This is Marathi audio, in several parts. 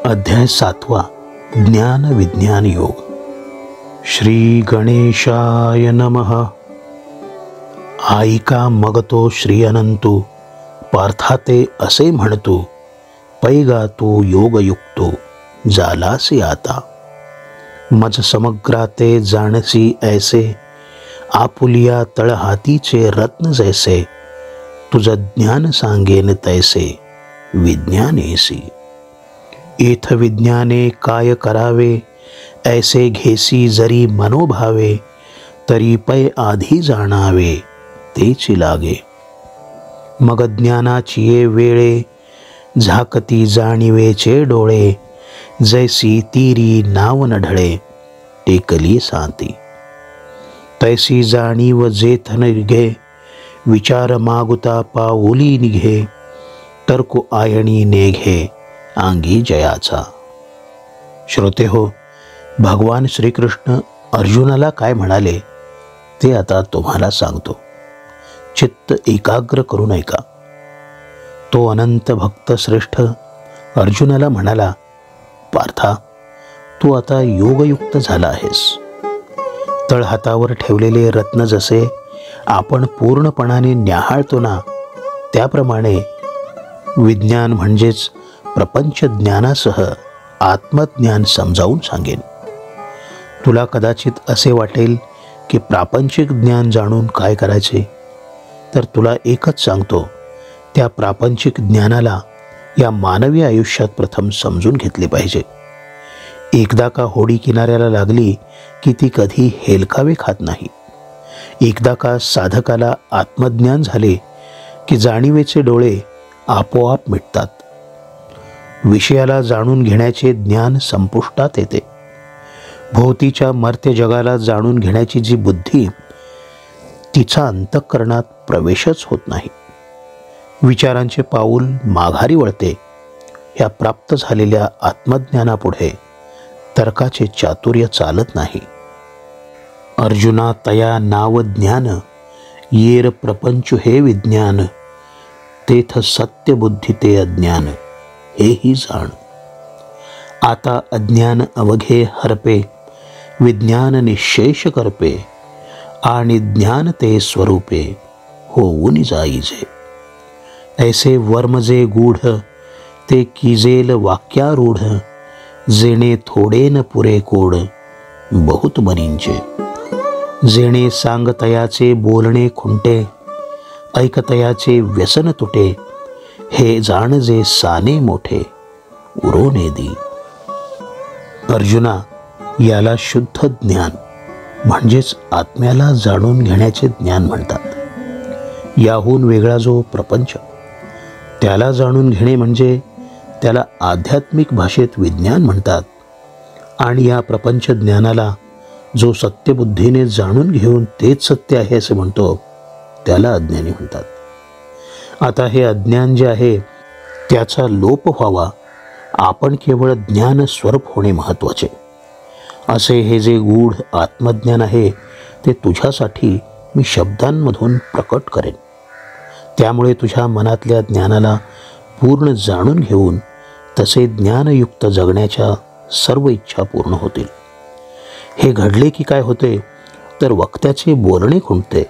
अध्याय 7 ज्ञान विज्ञान योग। श्री गणेशाय नमः। ऐका मग तो श्री अनंतू, पार्थाते असे म्हणतो, पैगा तू योगयुक्तो झालासी आता। मज समग्राते जाणसी ऐसे, आपुलिया तळहातीचे रत्न जैसे। तुझ ज्ञान सांगेन तैसे विज्ञानेसी। एथ विज्ञाने काय करावे, ऐसे घेसी जरी मनोभावे। तरी पै आधी जाणावे तेची लागे। मग ज्ञानाची ये वेळे, झाकती जाणीवेचे डोळे। जैसी तीरी नाव न ढळे, टेकली सांती। तैसी जाणीव जेथ निघे, विचार मागुता पाऊली निघे। तर्क आयणी नेघे अंगी जयाचा। श्रोते हो, भगवान श्रीकृष्ण अर्जुनाला काय म्हणाले ते आता तुम्हाला सांगतो। चित्त एकाग्र करून ऐका। तो अनंत भक्त श्रेष्ठ अर्जुनाला म्हणाला, पार्था, तू आता योगयुक्त झाला आहेस। तळहातावर ठेवलेले रत्न जसे आपण पूर्णपणाने न्याहाळतो ना, त्याप्रमाणे विज्ञान म्हणजेच प्रपंच ज्ञानासह आत्मज्ञान समजावून सांगेन। तुला कदाचित असे वाटेल की प्रापंचिक ज्ञान जाणून काय करायचे, तर तुला एकच सांगतो, त्या प्रापंचिक ज्ञानाला या मानवी आयुष्यात प्रथम समजून घेतले पाहिजे। एकदा का होडी किनाऱ्याला लागली की ती कधी हेलकावे खात नाही। एकदा का साधकाला आत्मज्ञान झाले की जाणीवेचे डोळे आपोआप मिटतात। विषयाला जाणून घेण्याचे ज्ञान संपुष्टात येते। भोवतीच्या मर्त्य जगाला जाणून घेण्याची जी बुद्धी, तिचा अंतःकरणात प्रवेशच होत नाही। विचारांचे पाऊल माघारी वळते। ह्या प्राप्त झालेल्या आत्मज्ञानापुढे तर्काचे चातुर्य चालत नाही। अर्जुना, तया नाव ज्ञान, येर प्रपंच हे विज्ञान। तेथ सत्य बुद्धी ते अज्ञान, हेही जाण। आता अज्ञान अवघे हरपे, विज्ञान निशेष करपे। आणि ज्ञान ते स्वरूपे, होऊन जाईजे। ऐसे वर्मजे गूढ, ते कीजेल वाक्यारूढ। जेणे थोडे न पुरे कोड, बहुत मनींचे। जेणे सांगतयाचे बोलणे खुंटे, ऐकतयाचे व्यसन तुटे। हे जाण जे साने मोठे, उरोने दी। अर्जुना, याला शुद्ध ज्ञान म्हणजेच आत्म्याला जाणून घेण्याचे ज्ञान म्हणतात। याहून वेगळा जो प्रपंच, त्याला जाणून घेणे म्हणजे त्याला आध्यात्मिक भाषेत विज्ञान म्हणतात। आणि या प्रपंच ज्ञानाला जो सत्यबुद्धीने जाणून घेऊन तेच सत्य आहे असे म्हणतो, त्याला अज्ञानी म्हणतात। आता हे अज्ञान जे आहे त्याचा लोप व्हावा, आपण केवळ ज्ञान स्वरूप होणे महत्त्वाचे। असे हे जे गूढ आत्मज्ञान आहे ते तुझ्यासाठी मी शब्दांमधून प्रकट करेन। त्यामुळे तुझ्या मनातल्या ज्ञानाला पूर्ण जाणून घेऊन तसे ज्ञानयुक्त जगण्याच्या सर्व इच्छा पूर्ण होतील। हे घडले की काय होते, तर वक्त्याचे बोलणे खुंटते,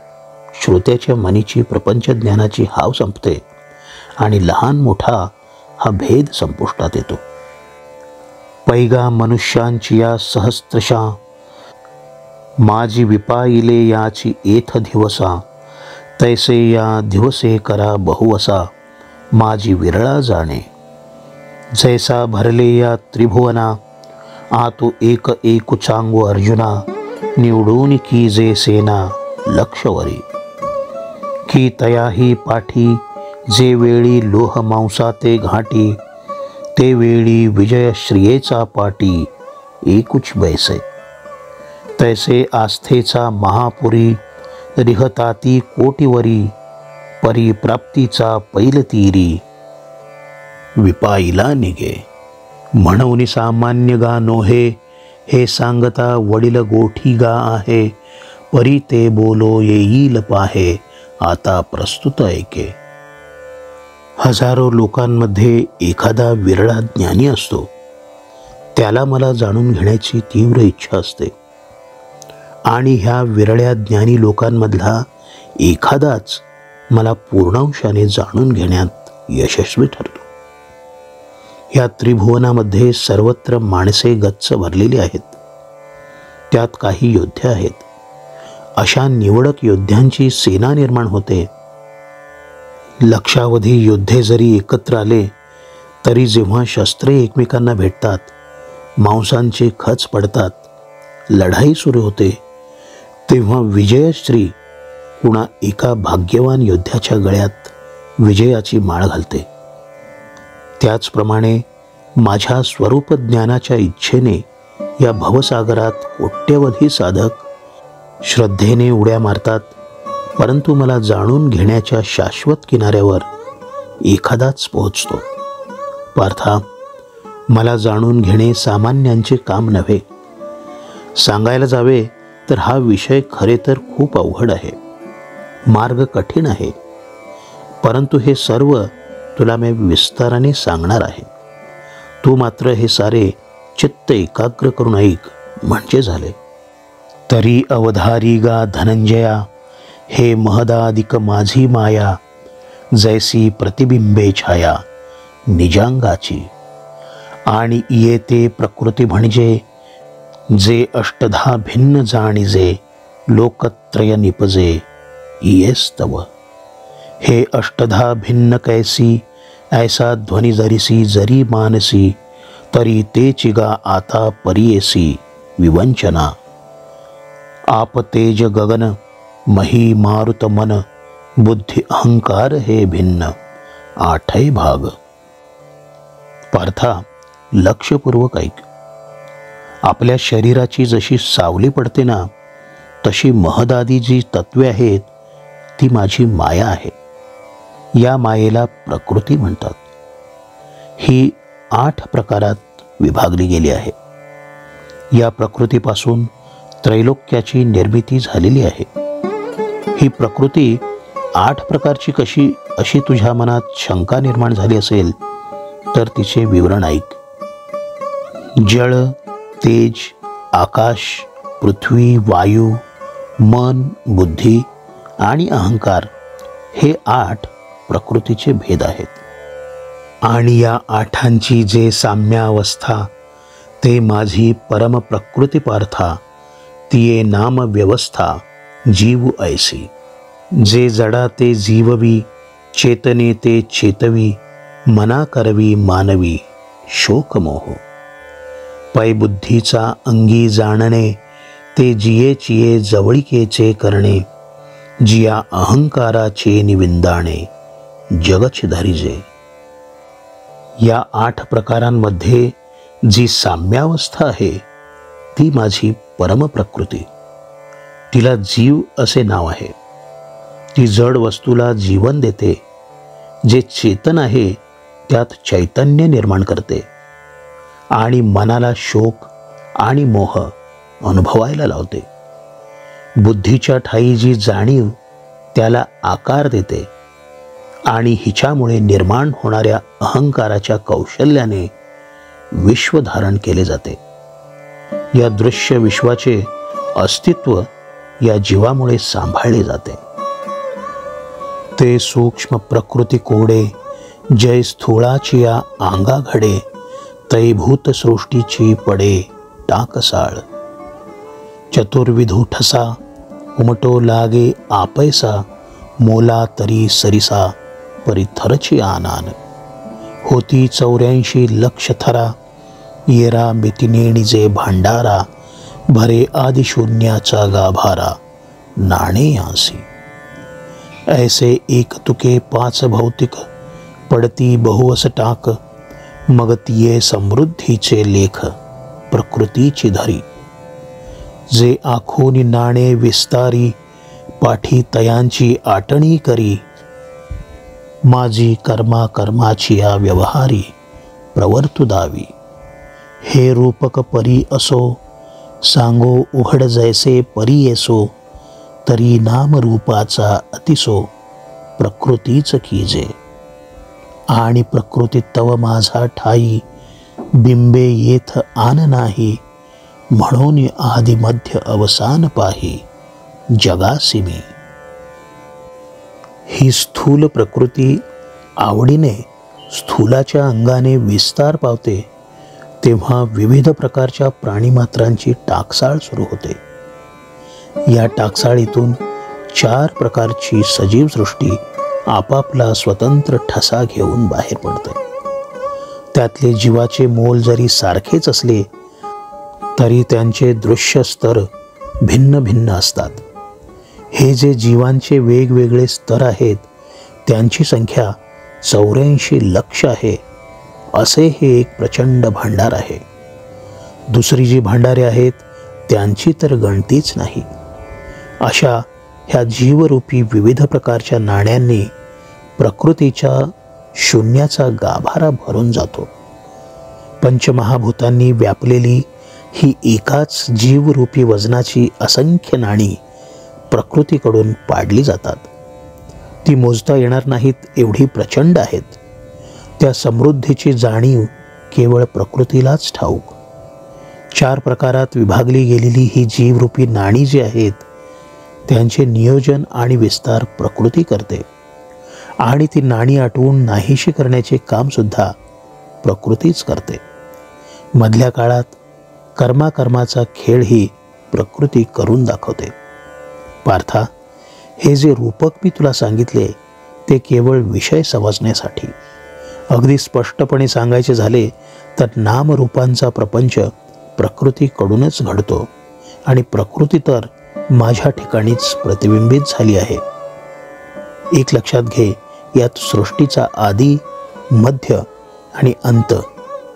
श्रोत्याच्या मनीची प्रपंच ज्ञानाची हाव संपते आणि लहान मोठा हा भेद संपुष्टात येतो। पैगा मनुष्यांची या सहस्त्रशा, माझी विपाईले याची एथ दिवसा। तैसे या दिवसे करा बहुवसा, माझी विरळा जाणे। जैसा भरले या त्रिभुवना, आतु एक एक चांगो अर्जुना। निवडून की जे सेना लक्षवरी, की तयाही पाठी। जे वेळी लोह मांसाते घाटी, ते वेळी विजय श्रियेचा पाटी। एकूच बैसे तैसे आस्थेचा महापुरी। रिहताती कोटीवरी, परिप्राप्तीचा पैलतीरी। विपाईला निघे म्हणून सामान्य गा नोहे। हे सांगता वडील गोठी गा आहे। परी ते बोलो येईल पाहे, आता प्रस्तुत ऐके। हजारो लोकांमध्ये एखादा विरळा ज्ञानी असतो, त्याला मला जाणून घेण्याची तीव्र इच्छा असते आणि ह्या विरळ्या ज्ञानी लोकांमधला एखादाच मला पूर्णांशाने जाणून घेण्यात यशस्वी ठरतो. या त्रिभुवनामध्ये सर्वत्र माणसे गच्च भरलेली आहेत. त्यात काही योद्धे आहेत. अशा निवडक योद्ध्यांची सेना निर्माण होते. लक्षावधी योद्धे जरी एकत्र आले तरी जेव्हा शस्त्रे एकमेकांना भेटतात, मांसांचे खच पडतात, लढाई सुरू होते, तेव्हा विजयश्री कुणा एका भाग्यवान योद्ध्याच्या गळ्यात विजयाची माळ घालते. त्याचप्रमाणे माझ्या स्वरूप ज्ञानाच्या इच्छेने या भवसागरात कोट्यवधी साधक श्रद्धेने उड्या मारतात, परंतु मला जाणून घेण्याच्या शाश्वत किनाऱ्यावर एखादाच पोहोचतो. पार्था, मला जाणून घेणे सामान्यांचे काम नव्हे. सांगायला जावे तर हा विषय खरे तर खूप अवघड आहे, मार्ग कठीण आहे, परंतु हे सर्व तुला मी विस्ताराने सांगणार आहे. तू मात्र हे सारे चित्त एकाग्र करून ऐक म्हणजे झाले. तरी अवधारी गा धनंजया, हे महदादिक माझी माया, जैसी प्रतिबिंबे छाया निजांगाची. आणि येते प्रकृती म्हणजे जे अष्टधा भिन्न जाणीजे, लोकत्रय निपजे येस्तव. हे अष्टधा भिन्न कैसी, ऐसा ध्वनी जरिसी जरी मानसी, तरी ते चिगा आता परियेसी विवंचना. आप तेज गगन, मही मारुत मन, बुद्धी अहंकार हे भिन्न, आठै भाग. पार्था, लक्षपूर्वक ऐक. आपल्या शरीराची जशी सावली पडते ना, तशी महदादी जी तत्वे आहेत ती माझी माया आहे. या मायेला प्रकृती म्हणतात. ही 8 प्रकारात विभागली गेली आहे. या प्रकृतीपासून त्रैलोक्याची निर्मिती झालेली आहे. ही प्रकृती 8 प्रकारची कशी अशी तुझ्या मनात शंका निर्माण झाली असेल तर तिचे विवरण ऐक. जळ, तेज, आकाश, पृथ्वी, वायू, मन, बुद्धी आणि अहंकार हे 8 प्रकृतीचे भेद आहेत. आणि या 8ची जे साम्यावस्था ते माझी परम प्रकृती पार्था, तिये नाम व्यवस्था जीव ऐसी. जे जडा ते जीववी, चेतने ते चेतवी, मना करवी मानवी शोकमोह. पै बुद्धीचा अंगी जाणणे, ते जिये चिये जवळिकेचे करणे, जिया अहंकाराचे निविंदाणे जगच धरिजे. या 8 प्रकारांमध्ये जी साम्यावस्था आहे ती माझी परमप्रकृती. तिला जीव असे नाव आहे. ती जड वस्तूला जीवन देते. जे चेतन आहे त्यात चैतन्य निर्माण करते आणि मनाला शोक आणि मोह अनुभवायला लावते. बुद्धीच्या ठायी जी जाणीव त्याला आकार देते आणि हिच्यामुळे निर्माण होणाऱ्या अहंकाराच्या कौशल्याने विश्व धारण केले जाते. या दृश्य विश्वाचे अस्तित्व या जीवामुळे सांभाळले जाते. ते सूक्ष्म प्रकृती कोडे, जय स्थूळाची या आंगा घडे, तैभूत सृष्टीची पडे टाकसाळ. चतुर्विधू ठसा उमटो लागे आपैसा, मोला तरी सरिसा परिथरची आनान. होती 84 लक्ष थरा, येरा मितिनेणीजे भांडारा, भरे आदिशून्याचा गाभारा नाणे आसी. ऐसे एक तुके 5 भौतिक, पडती बहुवस टाक, मग तिये समृद्धीचे लेख प्रकृतीची धरी. जे आखोनी नाणे विस्तारी, पाठी तयांची आटणी करी, माझी कर्मा कर्माची या व्यवहारी प्रवर्तु दावी. हे रूपक परी असो, सांगो उघड जैसे परी येसो, तरी नाम रूपाचा अतिसो प्रकृतीच कीजे. आणि प्रकृती तव माझा ठाई, बिंबे येथ आन नाही, म्हणून आदि मध्य अवसान पाही जगासी मी. ही स्थूल प्रकृती आवडीने स्थूलाच्या अंगाने विस्तार पावते, तेव्हा विविध प्रकारच्या प्राणीमात्रांची टाकसाळ सुरू होते. या टाकसाळीतून 4 प्रकारची सजीव सृष्टी आपापला स्वतंत्र ठसा घेऊन बाहेर पडते. त्यातले जीवाचे मोल जरी सारखेच असले तरी त्यांचे दृश्य स्तर भिन्न भिन्न असतात. हे जे जीवांचे वेगवेगळे स्तर आहेत त्यांची संख्या 84 लक्ष आहे. असे हे एक प्रचंड भांडार आहे. दुसरी जी भांडारे आहेत त्यांची तर गणतीच नाही. अशा ह्या जीवरूपी विविध प्रकारच्या नाण्यांनी प्रकृतीच्या शून्याचा गाभारा भरून जातो. पंचमहाभूतांनी व्यापलेली ही एकाच जीवरूपी वजनाची असंख्य नाणी प्रकृतीकडून पाडली जातात. ती मोजता येणार नाहीत एवढी प्रचंड आहेत. त्या समृद्धीची जाणीव केवळ प्रकृतीलाच ठाऊक. 4 प्रकारात विभागली गेलेली ही जीवरूपी नाणी जी आहेत त्यांचे नियोजन आणि विस्तार प्रकृती करते आणि ती नाणी आटवून नाहीशी करण्याचे कामसुद्धा प्रकृतीच करते. मधल्या काळात कर्माचा खेळ ही प्रकृती करून दाखवते. पार्था, हे जे रूपक मी तुला सांगितले ते केवळ विषय समजण्यासाठी. अगदी स्पष्टपणे सांगायचे झाले तर नामरूपांचा प्रपंच प्रकृतीकडूनच घडतो आणि प्रकृती तर माझ्या ठिकाणीच प्रतिबिंबित झाली आहे. एक लक्षात घे, यात सृष्टीचा आदी, मध्य आणि अंत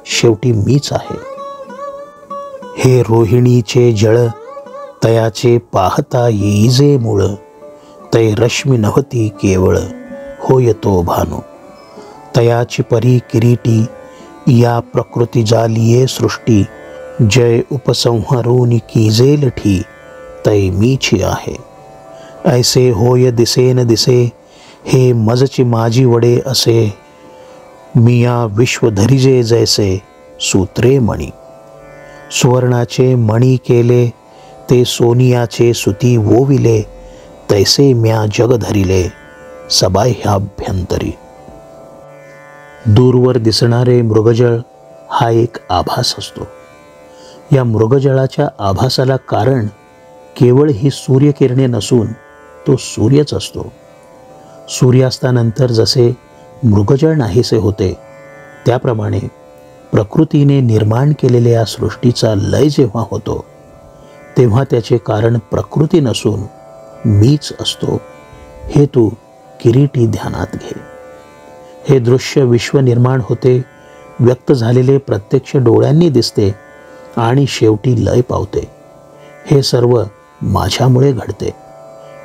शेवटी मीच आहे. हे रोहिणीचे जळ तयाचे पाहता येईजे मूळ, तै रश्मी नव्हती केवळ होय तो भानू. तयाची परी किरीटी या प्रकृती जालिये सृष्टी, जय उपसंहरून कीजे लठी तै मीची आहे. ऐसे होय दिसेन दिसे, हे मजची माझी वडे असे, मिया विश्व धरिजे जैसे सूत्रे मणी. सुवर्णाचे मणी केले ते सोनियाचे सुती वोविले, तैसे म्या जग धरिले सबाह्याभ्यंतरी. दूरवर दिसणारे मृगजळ हा एक आभास असतो. या मृगजळाच्या आभासाला कारण केवळ ही सूर्यकिरणे नसून तो सूर्यच असतो. सूर्यास्तानंतर जसे मृगजळ नाहीसे होते त्याप्रमाणे प्रकृतीने निर्माण केलेल्या या सृष्टीचा लय जेव्हा होतो तेव्हा त्याचे कारण प्रकृती नसून मीच असतो. हे तू किरीटी ध्यानात घे. हे दृश्य विश्व निर्माण होते, व्यक्त झालेले प्रत्यक्ष डोळ्यांनी दिसते आणि शेवटी लय पावते. हे सर्व माझ्यामुळे घडते,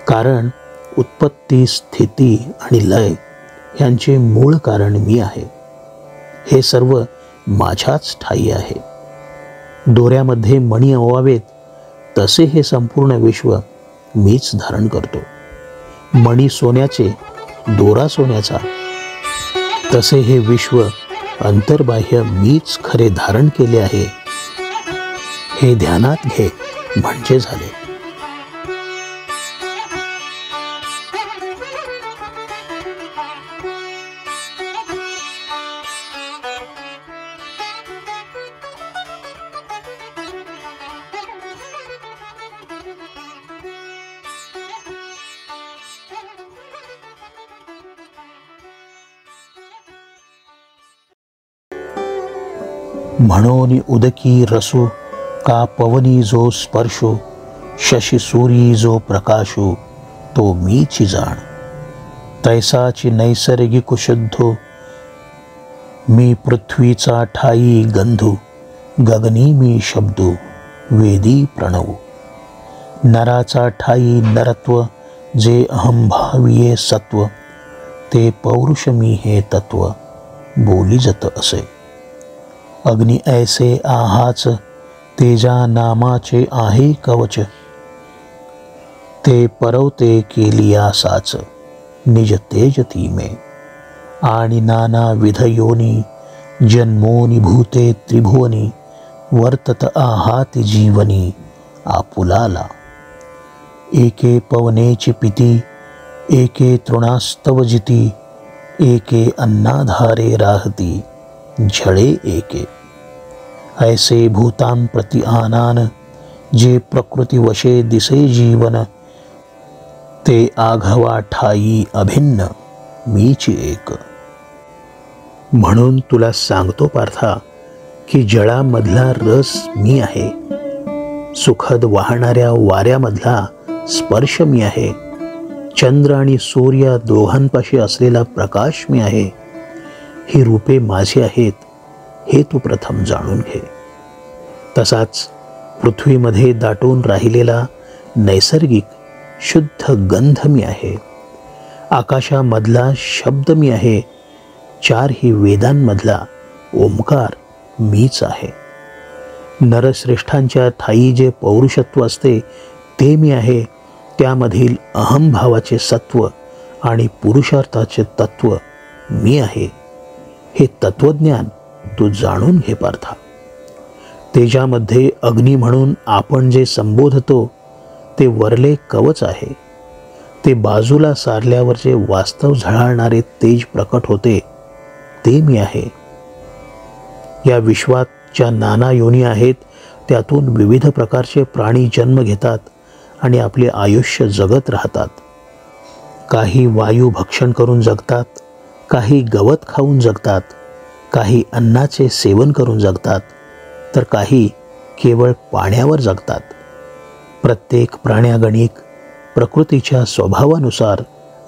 कारण उत्पत्ती, स्थिती आणि लय यांचे मूळ कारण मी आहे. हे सर्व माझ्याच ठायी आहे. दोऱ्यामध्ये मणी ओवावेत तसे हे संपूर्ण विश्व मीच धारण करतो. मणी सोन्याचे, दोरा सोन्याचा, तसे हे विश्व अंतर्बाह्य मीच खरे धारण केले आहे. हे ध्यानात घे म्हणजे झाले. म्हणून उदकी रसो का पवनी जो स्पर्शो, शशी सूरी जो प्रकाशो, तो मीची जाण. तैसाची नैसर्गिक शुद्धो, मी पृथ्वीचा ठाई गंधू, गगनी मी शब्दो वेदी प्रणव. नराचा ठाई नरत्व, जे अहंभाविये सत्व, ते पौरुष मी हे तत्व बोली जत असे. अग्नि ऐसे आहाच, तेजा नामाचे आहे कवच, ते परवते केलिया साच, निज तेज ती मे. आणि नाना विध योनी जन्मोनी भूते त्रिभुवनी वर्तत आहाती जीवनी आपुलाला. एके पवनेची पिती एके तृणास्तव जिती एके अन्नाधारे राहती झळे एके. ऐसे भूतान प्रति आनान जे प्रकृती वशे दिसे जीवन ते आघवा ठाई अभिन्न मीची एक. म्हणून तुला सांगतो पार्था की जळामधला रस मी आहे, सुखद वाहणाऱ्या वाऱ्यामधला स्पर्श मी आहे, चंद्र आणि सूर्य दोघांपाशी असलेला प्रकाश मी आहे. ही रूपे माझी आहेत हे तू प्रथम जाणून घे. तसाच पृथ्वीमध्ये दाटून राहिलेला नैसर्गिक शुद्ध गंध मी आहे, आकाशामधला शब्द मी आहे, चारही वेदांमधला ओंकार मीच आहे. नरश्रेष्ठांच्या ठाई जे पौरुषत्व असते ते मी आहे, त्यामधील अहंभावाचे सत्व आणि पुरुषार्थाचे तत्व मी आहे. हे तत्वज्ञान तू जाणून घे पार्था. तेजामध्ये अग्नी म्हणून आपण जे संबोधतो ते वरले कवच आहे. ते बाजूला सारल्यावर जे वास्तव झळाळणारे तेज प्रकट होते ते मी आहे. या विश्वात ज्या नाना योनी आहेत त्यातून विविध प्रकारचे प्राणी जन्म घेतात आणि आपले आयुष्य जगत राहतात. काही वायू भक्षण करून जगतात, काही गवत खाऊन जगतात, काही अन्नाचे सेवन करून जगतात, तर काही केवळ पाण्यावर जगतात. प्रत्येक प्राण्यागणिक प्रकृतीच्या स्वभावानुसार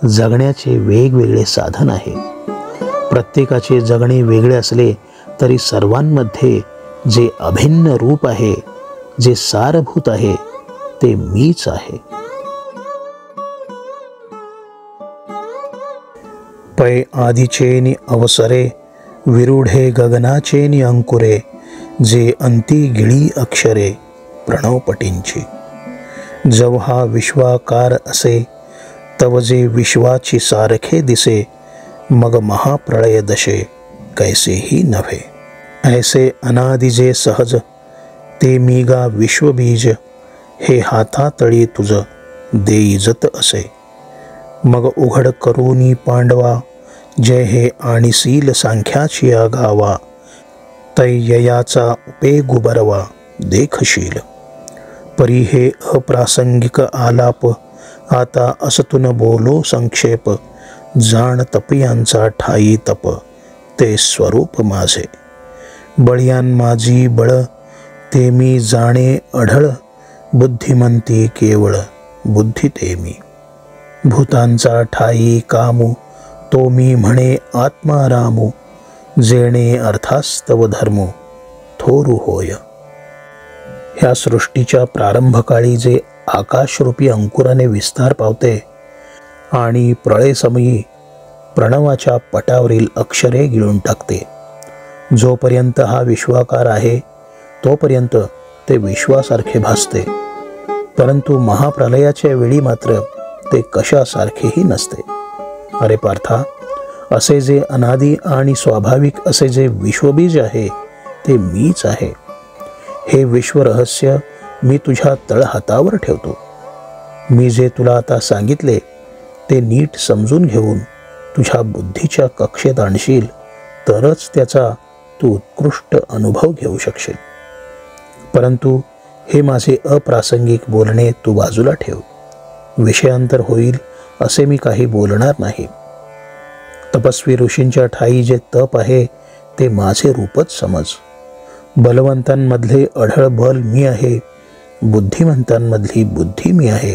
जगण्याचे वेगवेगळे साधन आहे. प्रत्येकाचे जगणे वेगळे असले तरी सर्वांमध्ये जे अभिन्न रूप आहे, जे सारभूत आहे ते मीच आहे. पै आधीचेनी अवसरे विरूढे गगनाचेनी अंकुरे जे अंती गिळी अक्षरे प्रणवपटींची. जव्हा विश्वाकार असे तव जे विश्वाची सारखे दिसे मग महाप्रळय दशे कैसेही नव्हे. ऐसे अनादि जे सहज ते मीगा विश्वबीज हे हातातळी तुझ देईजत असे. मग उघड करूनी पांडवा जय हे आणीसील सांख्याची गावा तययाचा उपेग बरवा देखशील. परी हे अप्रासंगिक आलाप आता असतून बोलो संक्षेप जाण तपयांचा ठाई तप ते स्वरूप माझे. बळयान माझी बळ ते मी जाणे अढळ बुद्धिमंती केवळ बुद्धी ते मी. भूतांचा ठाई कामू तो मी म्हणे आत्मारामू जेणे अर्थास्तव धर्मो थोरू होय. ह्या सृष्टीच्या प्रारंभकाळी जे आकाशरूपी अंकुराने विस्तार पावते आणि प्रळयसमयी प्रणवाच्या पटावरील अक्षरे गिळून टाकते. जोपर्यंत हा विश्वाकार आहे तोपर्यंत ते विश्वासारखे भासते, परंतु महाप्रलयाच्या वेळी मात्र ते कशासारखेही नसते. अरे पार्था, असे जे अनादी आणि स्वाभाविक असे जे विश्वबीज आहे ते मीच आहे. हे विश्वरहस्य मी तुझ्या तळहातावर ठेवतो. मी जे तुला आता सांगितले ते नीट समजून घेऊन तुझ्या बुद्धीच्या कक्षेत आणशील तरच त्याचा तू उत्कृष्ट अनुभव घेऊ शकशील. परंतु हे माझे अप्रासंगिक बोलणे तू बाजूला ठेव. विषयांतर होईल असे मी काही बोलणार नाही. तपस्वी ऋषींच्या ठाई जे तप आहे ते माझे रूपच समज. बलवंतांमधले अढळ बल मी आहे, बुद्धिमंतांमधली बुद्धी मी आहे.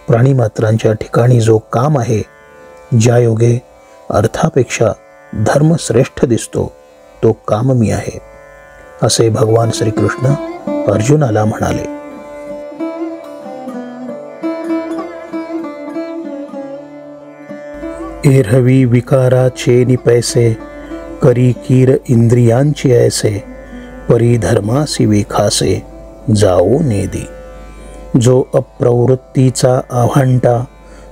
प्राणीमात्रांच्या ठिकाणी जो काम आहे, ज्या योगे अर्थापेक्षा धर्म श्रेष्ठ दिसतो तो काम मी आहे, असे भगवान श्रीकृष्ण अर्जुनाला म्हणाले. एरहवी विकाराचे निपैसे करी कीर इंद्रियांची ऐसे परी धर्मासी विखासे जाओ नेदी. जो अप्रवृत्तीचा आव्हांटा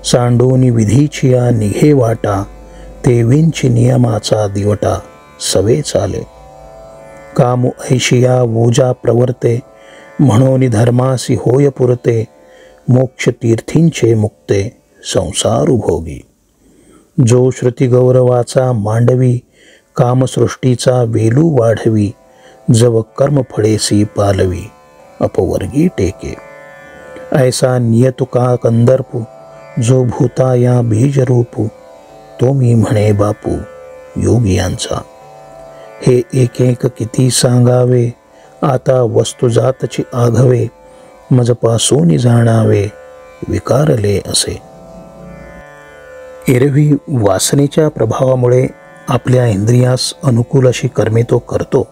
सांडूनी विधीचिया निघे वाटा तेवींची नियमाचा दिवटा सवे चाले. काम ऐशिया वोजा प्रवर्ते, म्हणून धर्मासी होय पुरते. मोक्ष तीर्थींचे मुक्ते, संसार भोगी. जो श्रुती गौरवाचा मांडवी, कामसृष्टीचा वेलू वाढवी. जव कर्मफळेसी पालवी, अपवर्गी टेके. ऐसा नियतुका कंदर्पू, जो भूता या बीजरूपू. तो मी म्हणे बापू योगियांचा. हे एक एक किती सांगावे, आता वस्तुजातची आघवे. मजपासून जाणावे, विकारले असे. एरवी वासनेच्या प्रभावामुळे आपल्या इंद्रियास अनुकूल अशी कर्मे तो करतो,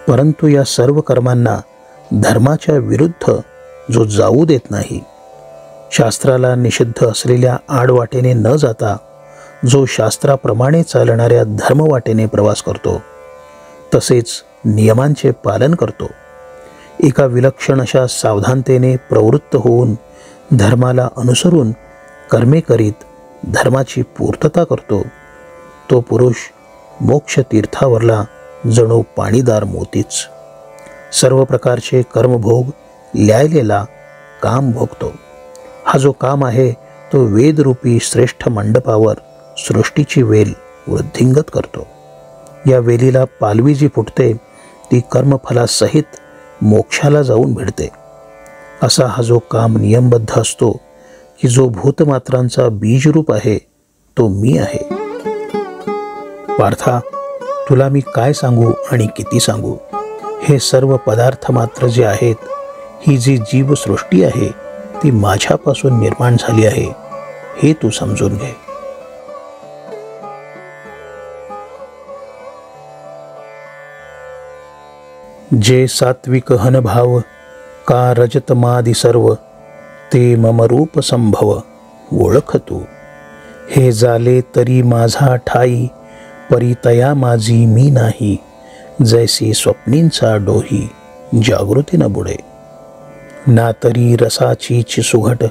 परंतु या सर्व कर्मांना धर्माच्या विरुद्ध जो जाऊ देत नाही, शास्त्राला निषिद्ध असलेल्या आडवाटेने न जाता जो शास्त्राप्रमाणे चालणाऱ्या धर्मवाटेने प्रवास करतो, तसेच नियमांचे पालन करतो, एका विलक्षण अशा सावधानतेने प्रवृत्त होऊन धर्माला अनुसरून कर्मे करीत धर्माची पूर्तता करतो, तो पुरुष मोक्ष तीर्थावरला जणू पाणीदार मोतीच. सर्व प्रकारचे कर्मभोग ल्यायलेला काम भोगतो. हा जो काम आहे तो वेदरूपी श्रेष्ठ मंडपावर सृष्टीची वेल वृद्धिंगत करतो. या वेलीला पालवी जी फुटते ती कर्मफलासहित मोक्षाला जाऊन भिडते. असा हा जो काम नियमबद्ध असतो की जो भूतमात्रांचा बीजरूप आहे तो मी आहे. पार्था, तुला मी काय सांगू आणि किती सांगू. हे सर्व पदार्थ मात्र जे आहेत, ही जी जीवसृष्टी आहे ती माझ्यापासून निर्माण झाली आहे, हे तू समजून घे. जे सात्विक हनभाव, का रजतमादी सर्व. ते मम रूप संभव, ओळख तू. हे झाले तरी माझा ठाई, परितया माझी मी नाही. जैसी स्वप्नींचा डोही, जागृती न बुडे. ना तरी रसाची चिसुघट,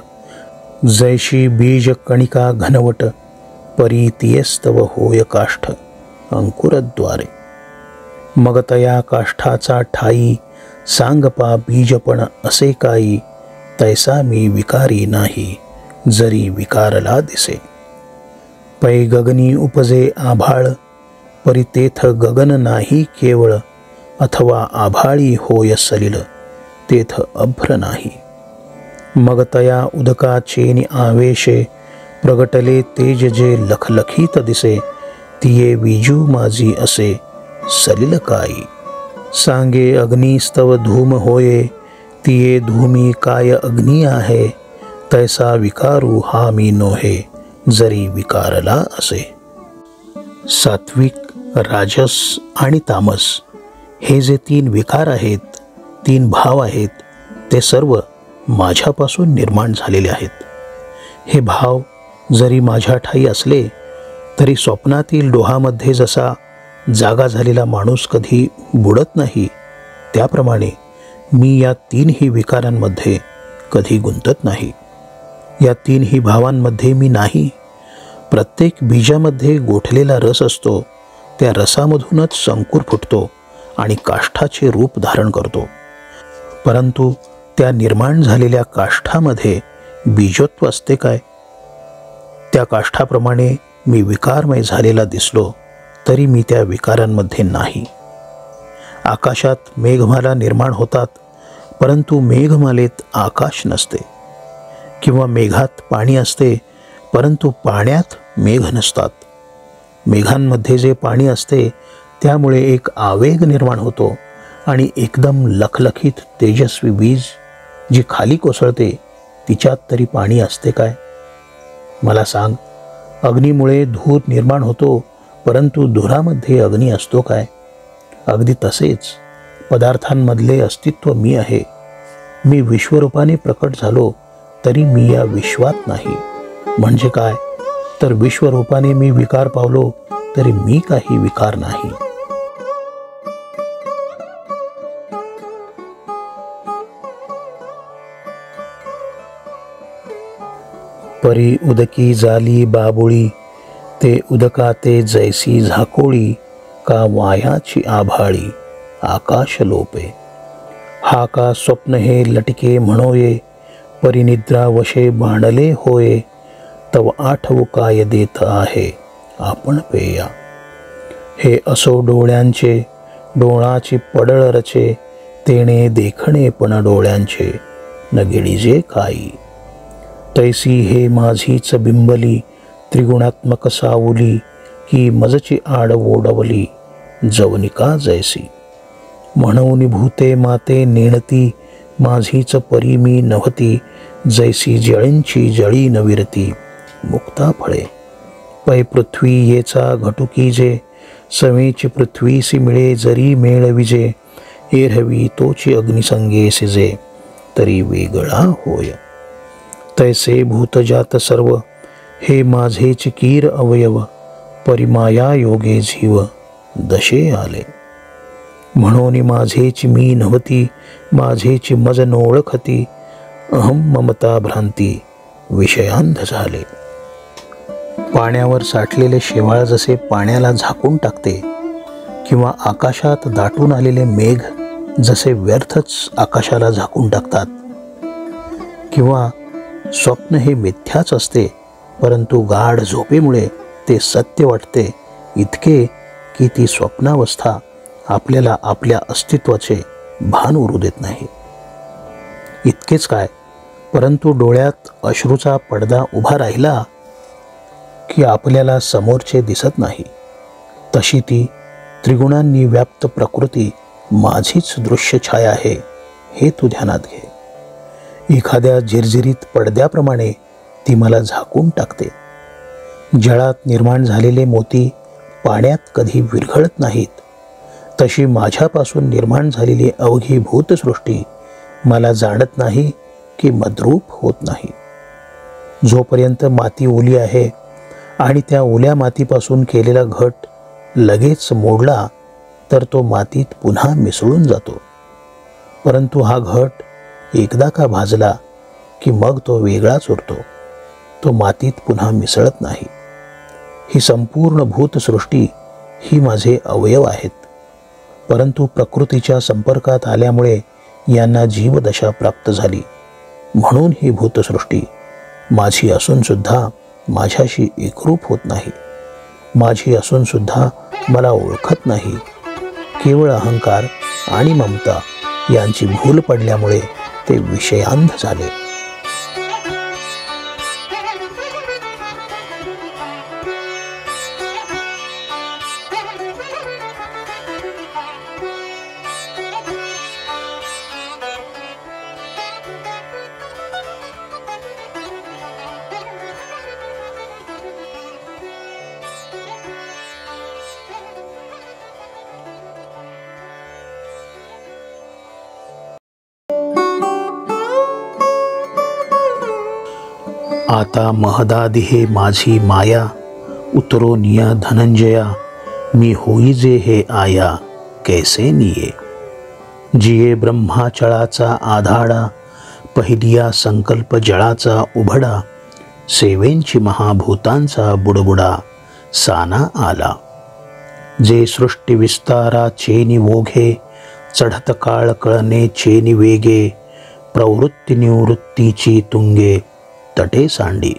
जैशी बीज कणिका घनवट. परी तियस्तव होय काष्ठ, अंकुरद्वारे. मग तया काष्ठाचा ठाई, सांगपा बीजपण असे काही. तैसा मी विकारी नाही, जरी विकारला दिसे. पै गगनी उपजे आभाळ, परी तेथ गगन नाही केवळ. अथवा आभाळी होय सलिल, तेथ अभ्र नाही. मग तया उदकाचेनि आवेशे, प्रगटले तेज जे लखलखीत दिसे. तिये विजू माझी असे, सलिल काई. सांगे अग्निस्तव धूम होये, तिये धूमी काय अग्नी आहे. तैसा विकारू हा मी नोहे, जरी विकारला असे. सात्विक, राजस आणि तामस हे जे तीन विकार आहेत, तीन भाव आहेत, ते सर्व माझ्यापासून निर्माण झालेले आहेत. हे भाव जरी माझ्या ठाई असले तरी स्वप्नातील डोहामध्ये जसा जागा झालेला माणूस कधी बुडत नाही, त्याप्रमाणे मी या तीनही विकारांमध्ये कधी गुंतत नाही. या तीनही भावांमध्ये मी नाही. प्रत्येक बीजामध्ये गोठलेला रस असतो, त्या रसामधूनच संकुर फुटतो आणि काष्ठाचे रूप धारण करतो. परंतु त्या निर्माण झालेल्या काष्ठामध्ये बीजत्व असते काय? त्या काष्ठाप्रमाणे मी विकारमय झालेला दिसलो तरी मी त्या विकारांमध्ये नाही. आकाशात मेघमाला निर्माण होतात, परंतु मेघमालेत आकाश नसते. किंवा मेघात पाणी असते, परंतु पाण्यात मेघ नसतात. मेघांमध्ये जे पाणी असते त्यामुळे एक आवेग निर्माण होतो आणि एकदम लखलखीत तेजस्वी बीज जी खाली कोसळते तिच्यात तरी पाणी असते काय? मला सांग, अग्नीमुळे धूर निर्माण होतो, परंतु धुरामध्ये अग्नी असतो काय? अगदी तसेच पदार्थांमधले अस्तित्व मी आहे. मी विश्वरूपाने प्रकट झालो तरी मी या विश्वात नाही. म्हणजे काय? तर विश्वरूपाने मी विकार पावलो तरी मी काही विकार नाही. परी उदकी झाली बाबुळी, ते उदकाते जैसी झाकोळी. का वायाची आभाळी आकाश लोपे. हा का स्वप्न हे लटके म्हणोये, परिनिद्रा वशे बांडले होये. तव आठवू काय देत आहे आपण पेया. हे असो डोळ्यांचे डोळाची पडळ रचे, तेणे देखणे पण डोळ्यांचे न गिळीजे काही. तैसी हे माझीच बिंबली त्रिगुणात्मक सावली, की मजची आड ओढवली जवनिका जैसी. म्हणून भूते माते नेणती, माझीच परी मी नव्हती. जैसी जळींची जळी न विरती मुक्ता फळे. पै पृथ्वी येचा घटुकी जे, समेची पृथ्वीसी मिळे जरी मेळ विजे. एरहवी तोची अग्निसंगे सिजे, तरी वेगळा होय. तैसे भूतजात सर्व, हे माझेच कीर अवयव. परिमाया योगे जीव दशे आले. म्हणून माझेची मी नव्हती, माझेची मज नोळखती. अहम ममता भ्रांती विषयांध झाले. पाण्यावर साठलेले शेवाळ जसे पाण्याला झाकून टाकते, किंवा आकाशात दाटून आलेले मेघ जसे व्यर्थच आकाशाला झाकून टाकतात, किंवा स्वप्न हे मिथ्याच असते परंतु गाढ झोपेमुळे ते सत्य वाटते, इतके की ती स्वप्नावस्था आपल्याला आपल्या अस्तित्वाचे भान उरू देत नाही. इतकेच काय, परंतु डोळ्यात अश्रूचा पडदा उभा राहिला की आपल्याला समोरचे दिसत नाही. तशी ती त्रिगुणांनी व्याप्त प्रकृती माझीच दृश्य छाया आहे, हे तू ध्यानात घे. एखाद्या झिरझिरीत पडद्याप्रमाणे ती मला झाकून टाकते. जळात निर्माण झालेले मोती पाण्यात कधी विरघळत नाहीत, तशी माझ्यापासून निर्माण झालेली अवघी भूतसृष्टी मला जाणत नाही की मद्रूप होत नाही. जोपर्यंत माती ओली आहे आणि त्या ओल्या मातीपासून केलेला घट लगेच मोडला तर तो मातीत पुन्हा मिसळून जातो. परंतु हा घट एकदा का भाजला की मग तो वेगळाच उरतो, तो मातीत पुन्हा मिसळत नाही. ही संपूर्ण भूतसृष्टी ही माझे अवयव आहेत, परंतु प्रकृतीच्या संपर्कात आल्यामुळे यांना जीवदशा प्राप्त झाली. म्हणून ही भूतसृष्टी माझी असून सुद्धा माझ्याशी एकरूप होत नाही, माझी असून सुद्धा मला ओळखत नाही. केवळ अहंकार आणि ममता यांची भूल पडल्यामुळे ते विषयांध झाले. आता महदादी हे माझी माया, उतरो निया धनंजया. मी होईजे हे आया कैसे निये. जिये ब्रह्माचळाचा आधाडा, पहिलिया संकल्प जळाचा उभडा. सेवेंची महाभूतांचा बुडबुडा साना आला. जे सृष्टी विस्तारा चेनी ओघे, चढत काळ कळणे चेनी वेगे. प्रवृत्ती निवृत्तीची तुंगे तटे सांडी.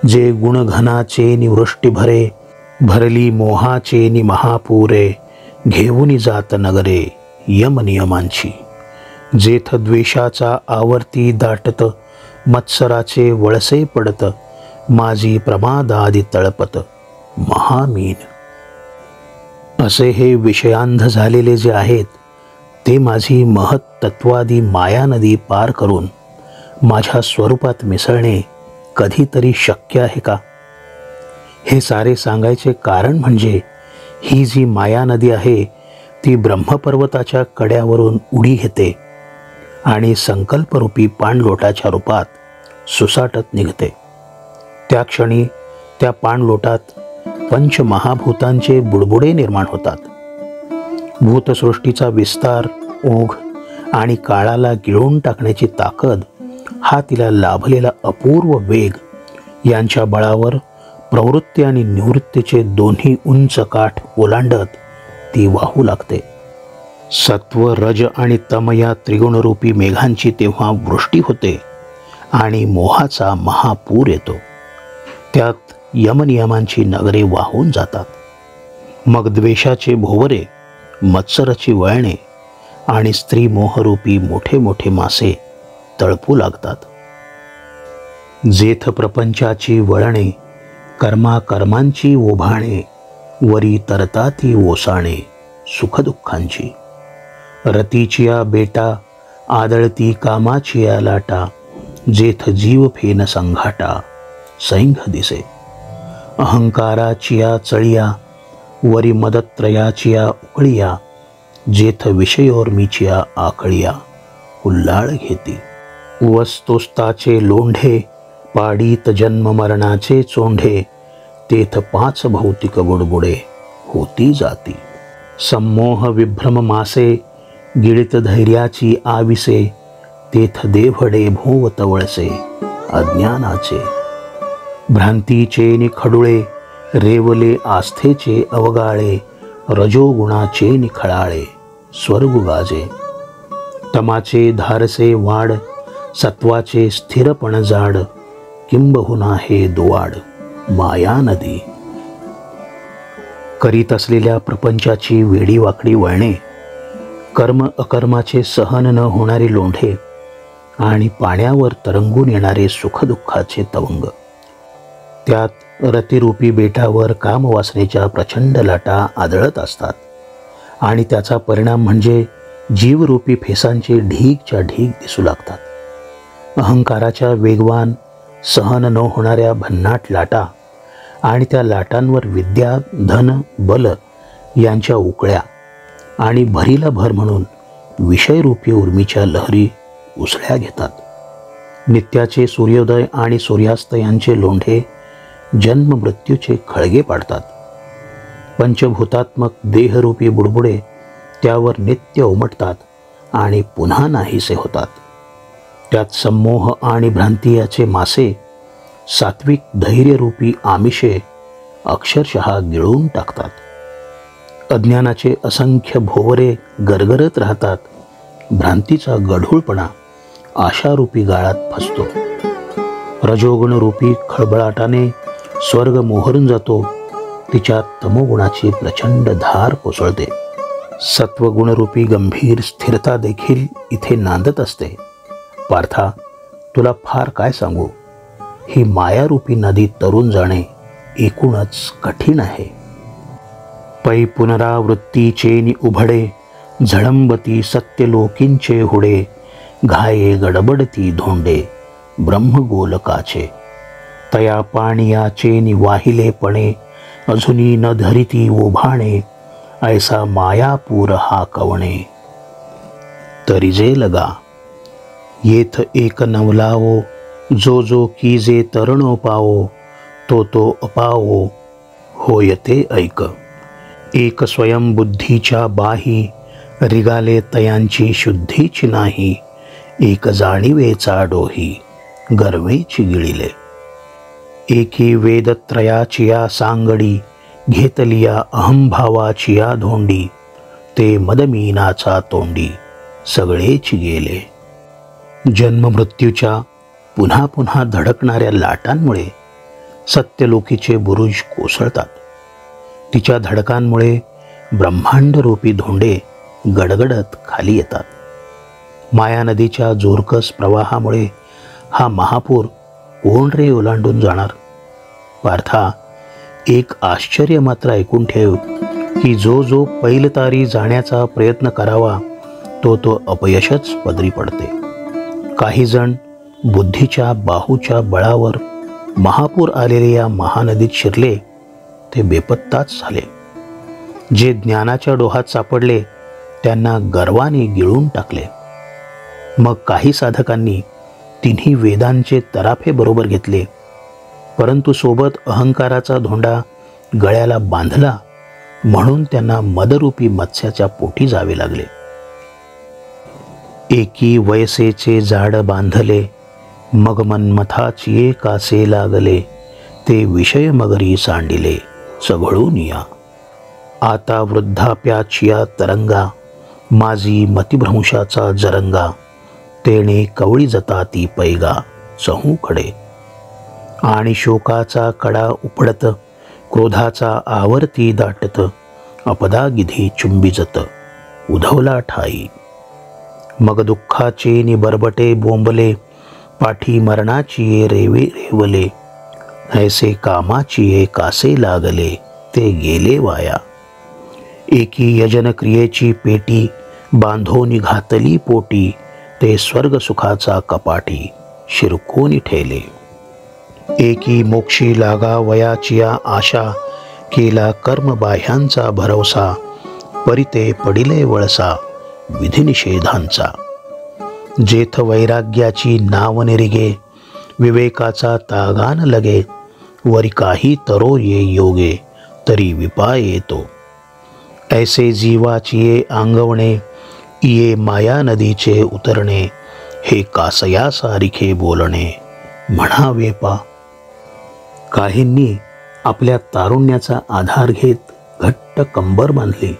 जे गुणघनाचे निवृष्टी भरे, भरली मोहाचे नि महापुरे. घेऊनी जात नगरे यमनियमांची. जेथ द्वेषाचा आवर्ती दाटत, मत्सराचे वळसे पडत. माझी प्रमादादी तळपत महामीन. असे हे विषयांध झालेले जे आहेत ते माझी महत्तत्वादी माया नदी पार करून माझ्या स्वरूपात मिसळणे कधीतरी शक्य आहे का? हे सारे सांगायचे कारण म्हणजे ही जी माया नदी आहे ती ब्रह्मपर्वताच्या कड्यावरून उडी घेते आणि संकल्परूपी पाणलोटाच्या रूपात सुसाटत निघते. त्या क्षणी त्या पाणलोटात पंचमहाभूतांचे बुडबुडे निर्माण होतात. भूतसृष्टीचा विस्तार, ओघ आणि काळाला गिळून टाकण्याची ताकद हा तिला लाभलेला अपूर्व वेग यांच्या बळावर प्रवृत्ती आणि निवृत्तीचे दोन्ही उंच काठ ओलांडत ती वाहू लागते. सत्व, रज आणि तम या त्रिगुणरूपी मेघांची तेव्हा वृष्टी होते आणि मोहाचा महापूर येतो. त्यात यमनियमांची नगरे वाहून जातात. मग द्वेषाचे भोवरे, मत्सराची वळणे आणि स्त्री मोहरूपी मोठे मोठे मासे तळपू लागतात. जेथ प्रपंचाची वळणे, कर्माकर्मांची ओभाणे, वरी तरताती ओसाणे सुखदुःखांची. रतीचिया बेटा, आदळती कामाचिया लाटा, जेथ जीव फेन संघाटा सैंघ दिसे. अहंकाराचिया चळिया, वरी मदत्रयाचिया उकळिया, जेथ विषयोर्मीचिया आकळिया हुल्लाळ घेती. वस्तोस्ताचे लोंढे, पाडीत जन्म मरणाचे चोंढे, तेथ पाच भौतिक बुडबुडे होती जाती. संमोह विभ्रम मासे, गिळित धैर्याची आविसे, तेथ देवडे भोवत वळसे अज्ञानाचे. भ्रांतीचे निखडुळे, रेवले आस्थेचे अवगाळे, रजोगुणाचे निखळाळे स्वर्ग गाजे. तमाचे धारसे वाड, सत्वाचे स्थिरपण जाड, किंबहुना हे दुवाड माया नदी. करीत असलेल्या प्रपंचाची वेडीवाकडी वळणे, कर्म अकर्माचे सहन न होणारे लोंढे आणि पाण्यावर तरंगून येणारे सुखदुःखाचे तवंग. त्यात रतिरूपी बेटावर कामवासनेच्या प्रचंड लाटा आदळत असतात आणि त्याचा परिणाम म्हणजे जीवरूपी फेसांचे ढीगच्या ढीग दिसू लागतात. अहंकाराच्या वेगवान, सहन न होणाऱ्या भन्नाट लाटा आणि त्या लाटांवर विद्या, धन, बल यांच्या उकळ्या आणि भरीला भर म्हणून विषयरूपी उर्मीच्या लहरी उसळ्या घेतात. नित्याचे सूर्योदय आणि सूर्यास्त यांचे लोंढे जन्म मृत्यूचे खळगे पाडतात. पंचभूतात्मक देहरूपी बुडबुडे त्यावर नित्य उमटतात आणि पुन्हा नाहीसे होतात. त्यात संमोह आणि भ्रांती याचे मासे, सात्विक धैर्यरूपी आमिषे अक्षरशः गिळून टाकतात. अज्ञानाचे असंख्य भोवरे गरगरत राहतात. भ्रांतीचा गढूळपणा आशारूपी गाळात फसतो. रजोगुणरूपी खळबळाटाने स्वर्ग मोहरून जातो. तिच्यात तमोगुणाची प्रचंड धार कोसळते. सत्वगुणरूपी गंभीर स्थिरता देखील इथे नांदत असते. पार्था, तुला फार काय सांगू, ही मायारूपी नदी तरून जाणे एकूणच कठीण आहे. पै पुनरावृत्तीचे उभडे, झळंबती सत्यलोकींचे हुडे, घाये गडबडती धोंडे ब्रह्मगोलकाचे. तया पाणियाचे वाहिलेपणे, अजुनी न धरिती ओभाणे, ऐसा मायापूर हा कवणे तरी जे लगा. येथ एक नवलावो, जो जो कीजे तरणो पावो, तो तो अपावो होय ते ऐक. एक स्वयं बुद्धीच्या बाही, रिगाले तयांची शुद्धीची नाही, एक जाणीवेचा डोही गर्वेची गिळिले. एकी वेदत्रयाचिया सांगडी, घेतलिया अहंभावाचिया धोंडी, ते मदमीनाचा तोंडी सगळेची गेले. जन्ममृत्यूच्या पुन्हा पुन्हा धडकणाऱ्या लाटांमुळे सत्यलोकीचे बुरुज कोसळतात. तिच्या धडकांमुळे ब्रह्मांडरूपी धोंडे गडगडत खाली येतात. माया नदीच्या जोरकस प्रवाहामुळे हा महापूर कोण रे ओलांडून जाणार? पार्था, एक आश्चर्य मात्र ऐकून ठेव की जो जो पैलतारी जाण्याचा प्रयत्न करावा तो तो अपयशच पदरी पडते. काही जण बुद्धीच्या बाहूच्या बळावर महापूर आलेल्या या महानदीत शिरले ते बेपत्ताच झाले. जे ज्ञानाच्या डोहात सापडले त्यांना गर्वाने गिळून टाकले. मग काही साधकांनी तिन्ही वेदांचे तराफे बरोबर घेतले, परंतु सोबत अहंकाराचा धोंडा गळ्याला बांधला म्हणून त्यांना मदरूपी मत्स्याच्या पोटी जावे लागले. एकी वयसेचे जाड बांधले, मग मन्मथाची कासे लागले, ते विषय मगरी सांडिले चघळून या. आता वृद्धाप्याचिया तरंगा, माझी मतिभ्रंशाचा जरंगा, तेणे कवळी जता ती पैगा चहूकडे. आणि शोकाचा कडा उपडत, क्रोधाचा आवर्ती दाटत, अपदागिधी चुंबिजत उधवला ठाई. मग दुःखाचे निबरबटे बोंबले, पाठी मरणाची ये रेवे रेवले, ऐसे कामाची ये कासे लागले, ते गेले वाया. एकी यजन क्रियेची पेटी, बांधोनी घातली पोटी, ते स्वर्ग सुखाचा कपाटी, शिरकोनी ठेले. एकी मोक्षी लागा वयाचिया आशा, केला कर्म बाह्यांचा भरवसा, परिते पडिले वळसा विधिनिषेधांचा. जेथ वैराग्याची नाव निरिगे, विवेकाचा तागान लगे, वरी काही तरो ये योगे, तरी विपाय येतो. ऐसे जीवाची ये आंगवणे, ये माया नदीचे उतरणे, हे कासया सारिखे बोलणे, म्हणावे पा. काहींनी आपल्या तारुण्याचा आधार घेत घट्ट कंबर बांधली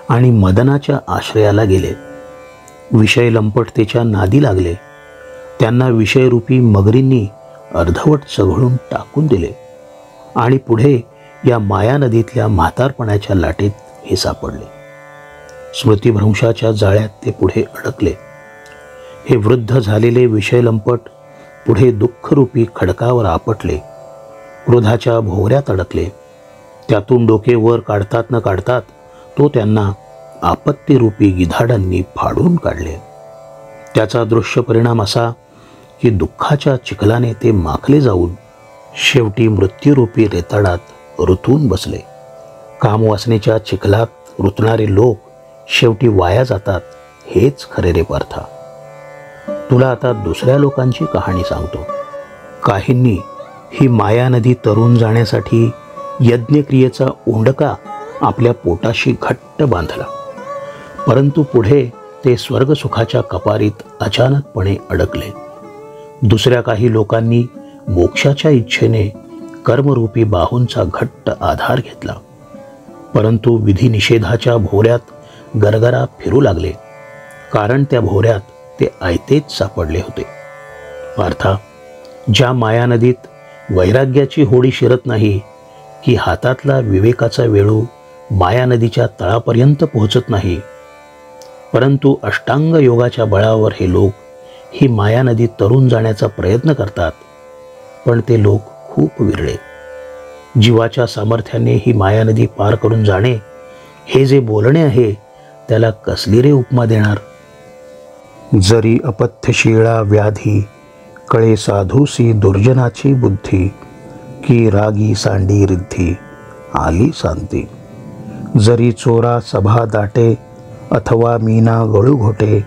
आणि मदनाच्या आश्रयाला गेले. विषय लंपटतेच्या नादी लागले. त्यांना विषयरूपी मगरींनी अर्धवट चघळून टाकून दिले आणि पुढे या माया नदीतल्या म्हातारपणाच्या लाटेत हे सापडले. स्मृतिभ्रंशाच्या जाळ्यात ते पुढे अडकले. हे वृद्ध झालेले विषय लंपट पुढे दुःखरूपी खडकावर आपटले, क्रोधाच्या भोवऱ्यात अडकले. त्यातून डोके वर काढतात न काढतात तो त्यांना आपत्तीरूपी गिधाडांनी फाडून काढले. त्याचा दृश्य परिणाम असा की दुःखाच्या चिखलाने ते माखले जाऊन शेवटी मृत्यूरूपी रेताडात रुतून बसले. कामवासनेच्या चिखलात रुतणारे लोक शेवटी वाया जातात, हेच खरे रे पार्था. तुला आता दुसऱ्या लोकांची कहाणी सांगतो. काहींनी ही माया नदी तरून जाण्यासाठी यज्ञक्रियेचा ओंडका आपल्या पोटाशी घट्ट बांधला, परंतु पुढे ते स्वर्गसुखाच्या कपारीत अचानकपणे अडकले. दुसऱ्या काही लोकांनी मोक्षाच्या इच्छेने कर्मरूपी बाहूंचा घट्ट आधार घेतला, परंतु विधिनिषेधाच्या भोवऱ्यात गरगरा फिरू लागले, कारण त्या भोवऱ्यात ते आयतेच सापडले होते. पार्था, ज्या माया नदीत वैराग्याची होडी शिरत नाही की हातातला विवेकाचा वेळू माया नदीच्या तळापर्यंत पोहोचत नाही, परंतु अष्टांग योगाच्या बळावर हे लोक ही माया नदी तरून जाण्याचा प्रयत्न करतात, पण ते लोक खूप विरळे. जीवाच्या सामर्थ्याने ही माया नदी पार करून जाणे हे जे बोलणे आहे त्याला कसली रे उपमा देणार. जरी अपथ्यशिळा व्याधी, कळे साधूसी दुर्जनाची बुद्धी, की रागी सांडी रिद्धी आली सांती. जरी चोरा सभा दाटे, अथवा मीना गळू घोटे,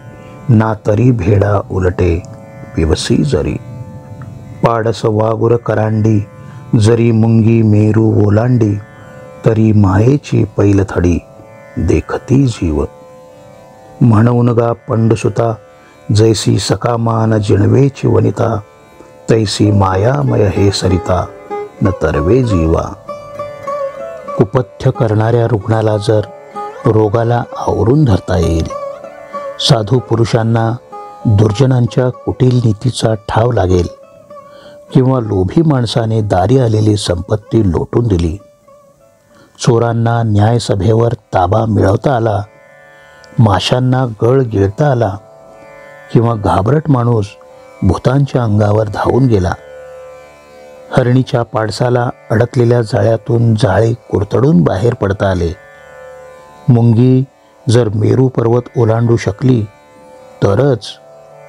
ना तरी भेडा उलटे पिवसी जरी. पाडस वागुर करांडी, जरी मुंगी मेरू ओलांडी, तरी मायेची पैलथडी देखती जीव. म्हणून गा पंडसुता, जैसी सकामान जिणवेची वनिता, तैसी मायामय हे सरिता न तरवे जीवा. कुपथ्य करणाऱ्या रुग्णाला जर रोगाला आवरून धरता येईल, साधू पुरुषांना दुर्जनांच्या कुटील नीतीचा ठाव लागेल, किंवा लोभी माणसाने दारी आलेली संपत्ती लोटून दिली, चोरांना न्यायसभेवर ताबा मिळवता आला, माशांना गळ गिळता आला, किंवा घाबरट माणूस भूतांच्या अंगावर धावून गेला, हरणीच्या पाडसाला अडकलेल्या जाळ्यातून जाळे कुरतडून बाहेर पडता आले, मुंगी जर मेरू पर्वत ओलांडू शकली, तरच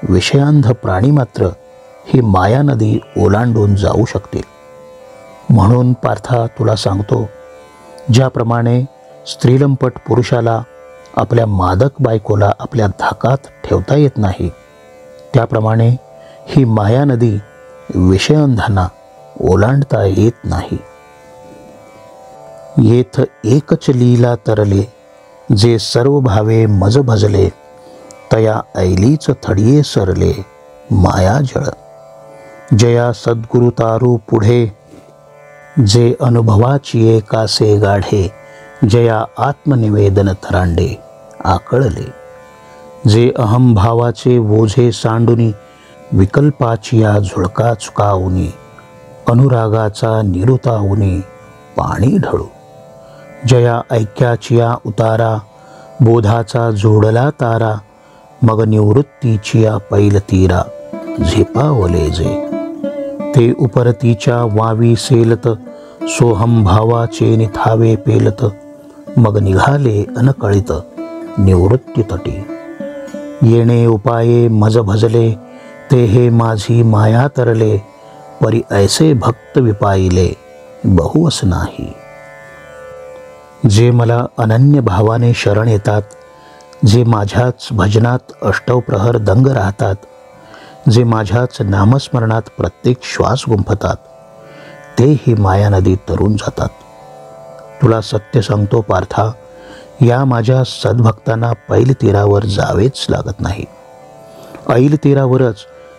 विषयांध प्राणी मात्र ही माया नदी ओलांडून जाऊ शकतील. म्हणून पार्था, तुला सांगतो, ज्याप्रमाणे स्त्रीलंपट पुरुषाला आपल्या मादक बायकोला आपल्या धाकात ठेवता येत नाही, त्याप्रमाणे ही माया नदी विषयांधांना ओलांडता येत नाही. येथ एकच लीला तरले, जे सर्व भावे मज भजले, तया ऐलीच थडिये सरले माया जळ. जया सद्गुरु तारू पुढे, जे अनुभवाची कासे गाढे, जया आत्मनिवेदन थरांडे आकळले. जे अहंभावाचे ओझे सांडुनी विकल्पाचिया झुळका चुकावुनी अनुरागाचा निरुतावुनी पाणी ढळू. जया ऐक्याचिया उतारा बोधाचा जोडला तारा मग निवृत्तीचिया पैल तीरा झेपावले जे. ते उपरतीच्या वावी सेलत सोहम भावाचे निथावे पेलत मग निघाले अनकळित निवृत्ती तटी. येणे उपाये मज भजले ते हे माझी माया तरले परी ऐसे भक्त विपाईले बहुवस नाही. जे मला अनन्य भावाने शरण येतात, जे माझ्याच भजनात अष्टप्रहर दंग राहतात, जे माझ्याच नामस्मरणात प्रत्येक श्वास गुंफतात, ते ही माया नदीत तरून जातात. तुला सत्य सांगतो पार्था, या माझ्या सद्भक्तांना पैल तीरावर जावेच लागत नाही. ऐल तीरावरच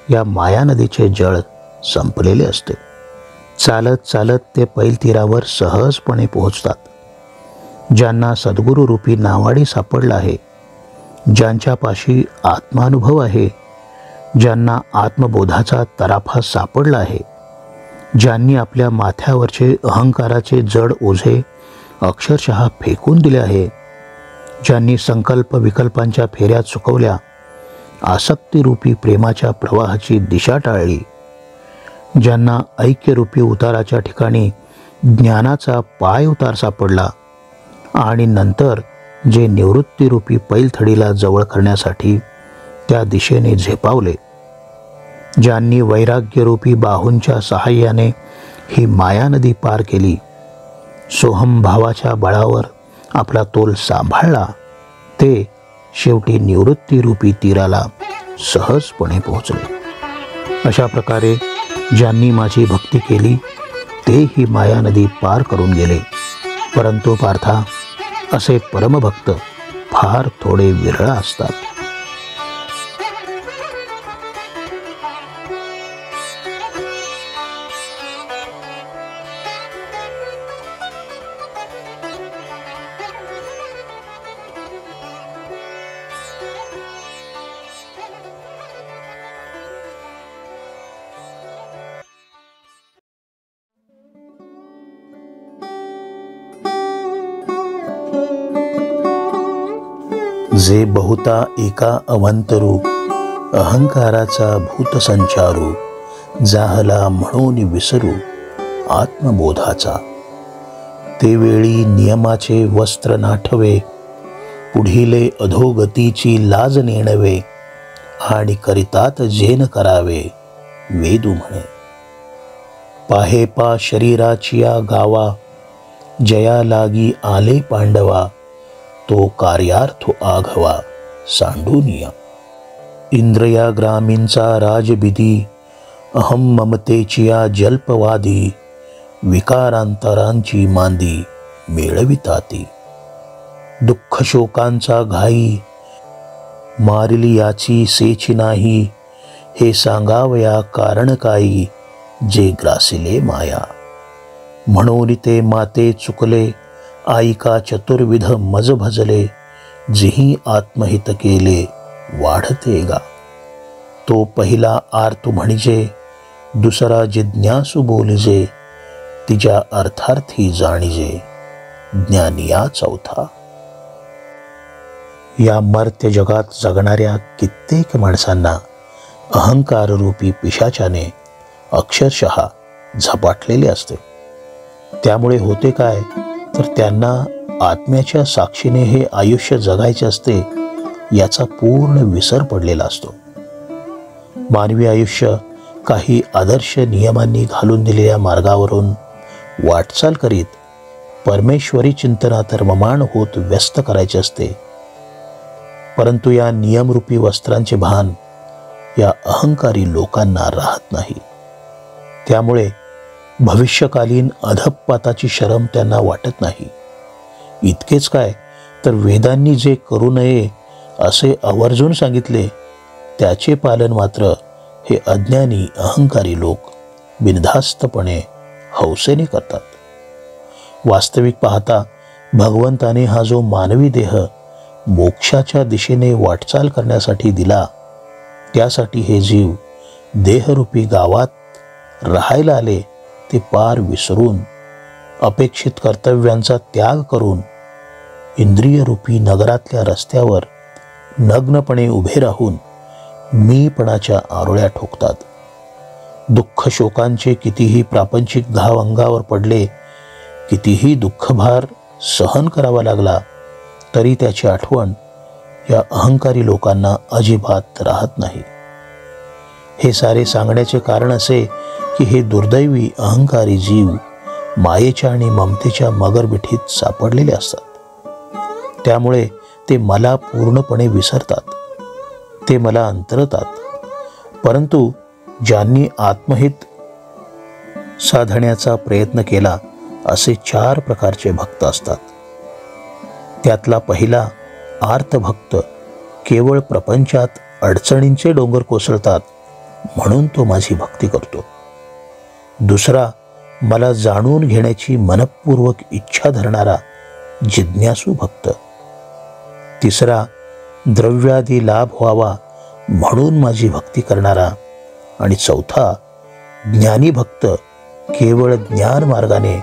या माया नदीचे जळ संपलेले असते. चालत चालत ते पैल तीरावर सहजपणे पोहोचतात. ज्यांना सद्गुरू रूपी नावाडी सापडला आहे, ज्यांच्यापाशी आत्मानुभव आहे, ज्यांना आत्मबोधाचा तराफा सापडला आहे, ज्यांनी आपल्या माथ्यावरचे अहंकाराचे जड ओझे अक्षरशः फेकून दिले आहे, ज्यांनी संकल्प विकल्पांच्या फेऱ्या चुकवल्या, आसक्तीरूपी प्रेमाच्या प्रवाहाची दिशा टाळली, ज्यांना ऐक्यरूपी उताराच्या ठिकाणी ज्ञानाचा पाय उतार सापडला आणि नंतर जे निवृत्तीरूपी पैलथडीला जवळ करण्यासाठी त्या दिशेने झेपावले, ज्यांनी वैराग्यरूपी बाहूंच्या सहाय्याने ही माया नदी पार केली, सोहम भावाच्या बळावर आपला तोल सांभाळला, ते शेवटी निवृत्तीरूपी तीराला सहजपणे पोहोचले. अशा प्रकारे ज्यांनी माझी भक्ती केली ते ही माया नदी पार करून गेले. परंतु पार्था, असे परमभक्त फार थोडे विरळ असतात. जे बहुता एका अवंतरू अहंकाराचा भूतसंचारू जाहला म्हणून विसरू आत्मबोधाचा. ते वेळी नियमाचे वस्त्र नाठवे पुढीले अधोगतीची लाज नेणवे आणि करितात जेन करावे वेदू म्हणे. पाहे पा शरीराचिया गावा जया लागी आले पांडवा तो कार्यार्थ आघवा सांडूनिया. इंद्रिया ग्रामींचा राजबिदी अहम ममतेचिया जल्पवादी विकारांतरांची मांदी मेळविताती. दुःख शोकांचा घाई मारिली याची सेची नाही हे सांगावया कारण काही जे ग्रासिले माया. म्हणून ते माते चुकले आईका चतुर्विध मज भजले जिही आत्महित केले वाढते गा. तो पहिला आर्तू म्हणजे दुसरा जिज्ञासू बोलिजे तिच्या अर्थार्थी जाणिजे ज्ञानिया चौथा. या मर्त्य जगात जगणाऱ्या कित्येक माणसांना अहंकाररूपी पिशाचाने अक्षरशः झपाटलेले असते. त्यामुळे होते काय तर त्यांना आत्म्याच्या साक्षीने हे आयुष्य जगायचे असते याचा पूर्ण विसर पडलेला असतो. मानवी आयुष्य काही आदर्श नियमांनी घालून दिलेल्या मार्गावरून वाटचाल करीत परमेश्वरी चिंतनात रममाण होत व्यस्त करायचे असते. परंतु या नियमरूपी वस्त्रांचे भान या अहंकारी लोकांना राहत नाही. त्यामुळे भविष्यकालीन अधःपाताची शरम त्यांना वाटत नाही. इतकेच काय तर वेदांनी जे करू नये असे आवर्जून सांगितले त्याचे पालन मात्र हे अज्ञानी अहंकारी लोक बिनधास्तपणे हौसेने करतात. वास्तविक पाहता भगवंताने हा जो मानवी देह मोक्षाच्या दिशेने वाटचाल करण्यासाठी दिला, त्यासाठी हे जीव देहरूपी गावात राहायला आले, ते पार विसरून अपेक्षित कर्तव्यांचा त्याग करून इंद्रियरूपी नगरातल्या रस्त्यावर नग्नपणे उभे राहून मीपणाच्या आरोळ्या ठोकतात. दुःख शोकांचे कितीही प्रापंचिक घाव अंगावर पडले, कितीही दुःखभार सहन करावा लागला, तरी त्याची आठवण या अहंकारी लोकांना अजिबात राहत नाही. हे सारे सांगण्याचे कारण असे की हे दुर्दैवी अहंकारी जीव मायेच्या आणि ममतेच्या मगरमिठीत सापडलेले असतात. त्यामुळे ते मला पूर्णपणे विसरतात, ते मला अंतरतात. परंतु ज्यांनी आत्महित साधण्याचा प्रयत्न केला, असे 4 प्रकारचे भक्त असतात. त्यातला पहिला आर्तभक्त केवळ प्रपंचात अडचणींचे डोंगर कोसळतात म्हणून तो माझी भक्ती करतो. दुसरा मला जाणून घेण्याची मनपूर्वक इच्छा धरणारा जिज्ञासू भक्त. तिसरा द्रव्यादी लाभ व्हावा म्हणून माझी भक्ती करणारा. आणि चौथा ज्ञानी भक्त, केवळ ज्ञान मार्गाने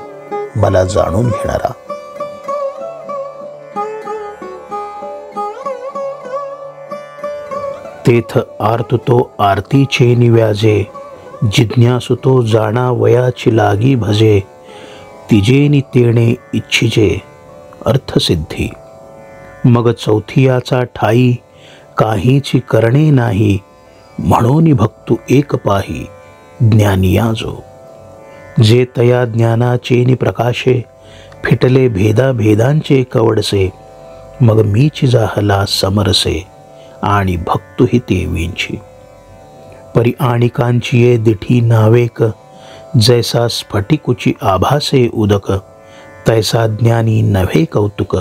मला जाणून घेणारा. तेथ आर्तुतो आरतीचे निव्याजे, जिज्ञासुतो जाणा वयाची लागी भजे, तिजेनी तेणे इच्छिजे अर्थसिद्धी. मग चौथियाचा ठाई काहीची करणे नाही, म्हणून भक्तू एक पाही ज्ञानिया जो. जे तया ज्ञानाचे प्रकाशे, फिटले भेदा भेदांचे कवडसे, मग मीच जाहला समरसे, आणि भक्तुही ते विंची. परी आणिकांची ये दिठी नावेक, जैसा स्फटिकुची आभासे उदक, तैसा ज्ञानी नव्हे कौतुक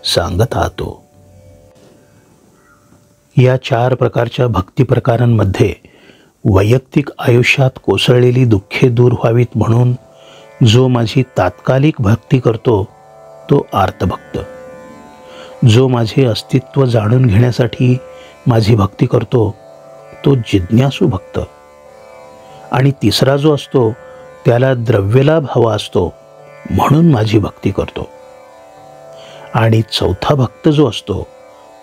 सांगता तो. या 4 प्रकारच्या भक्ती प्रकारांमध्ये वैयक्तिक आयुष्यात कोसळलेली दुःखे दूर व्हावीत म्हणून जो माझी तात्कालिक भक्ती करतो तो आर्तभक्त. जो माझे अस्तित्व जाणून घेण्यासाठी माझी भक्ती करतो तो जिज्ञासू भक्त. आणि तिसरा जो असतो त्याला द्रव्यलाभ हवा असतो म्हणून माझी भक्ती करतो. आणि चौथा भक्त जो असतो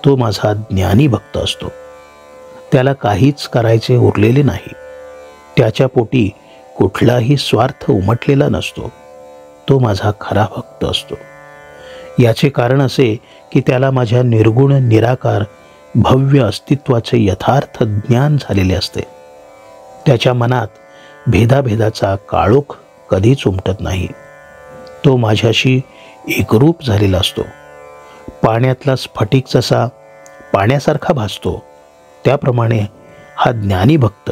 तो माझा ज्ञानी भक्त असतो. त्याला काहीच करायचे उरलेले नाही, त्याच्या पोटी कुठलाही स्वार्थ उमटलेला नसतो. तो माझा खरा भक्त असतो. याचे कारण असे की त्याला माझ्या निर्गुण निराकार भव्य अस्तित्वाचे यथार्थ ज्ञान झालेले असते. त्याच्या मनात भेदाभेदाचा काळोख कधीच उमटत नाही. तो माझ्याशी एकरूप झालेला असतो. पाण्यातला स्फटिक जसा पाण्यासारखा भासतो, त्याप्रमाणे हा ज्ञानी भक्त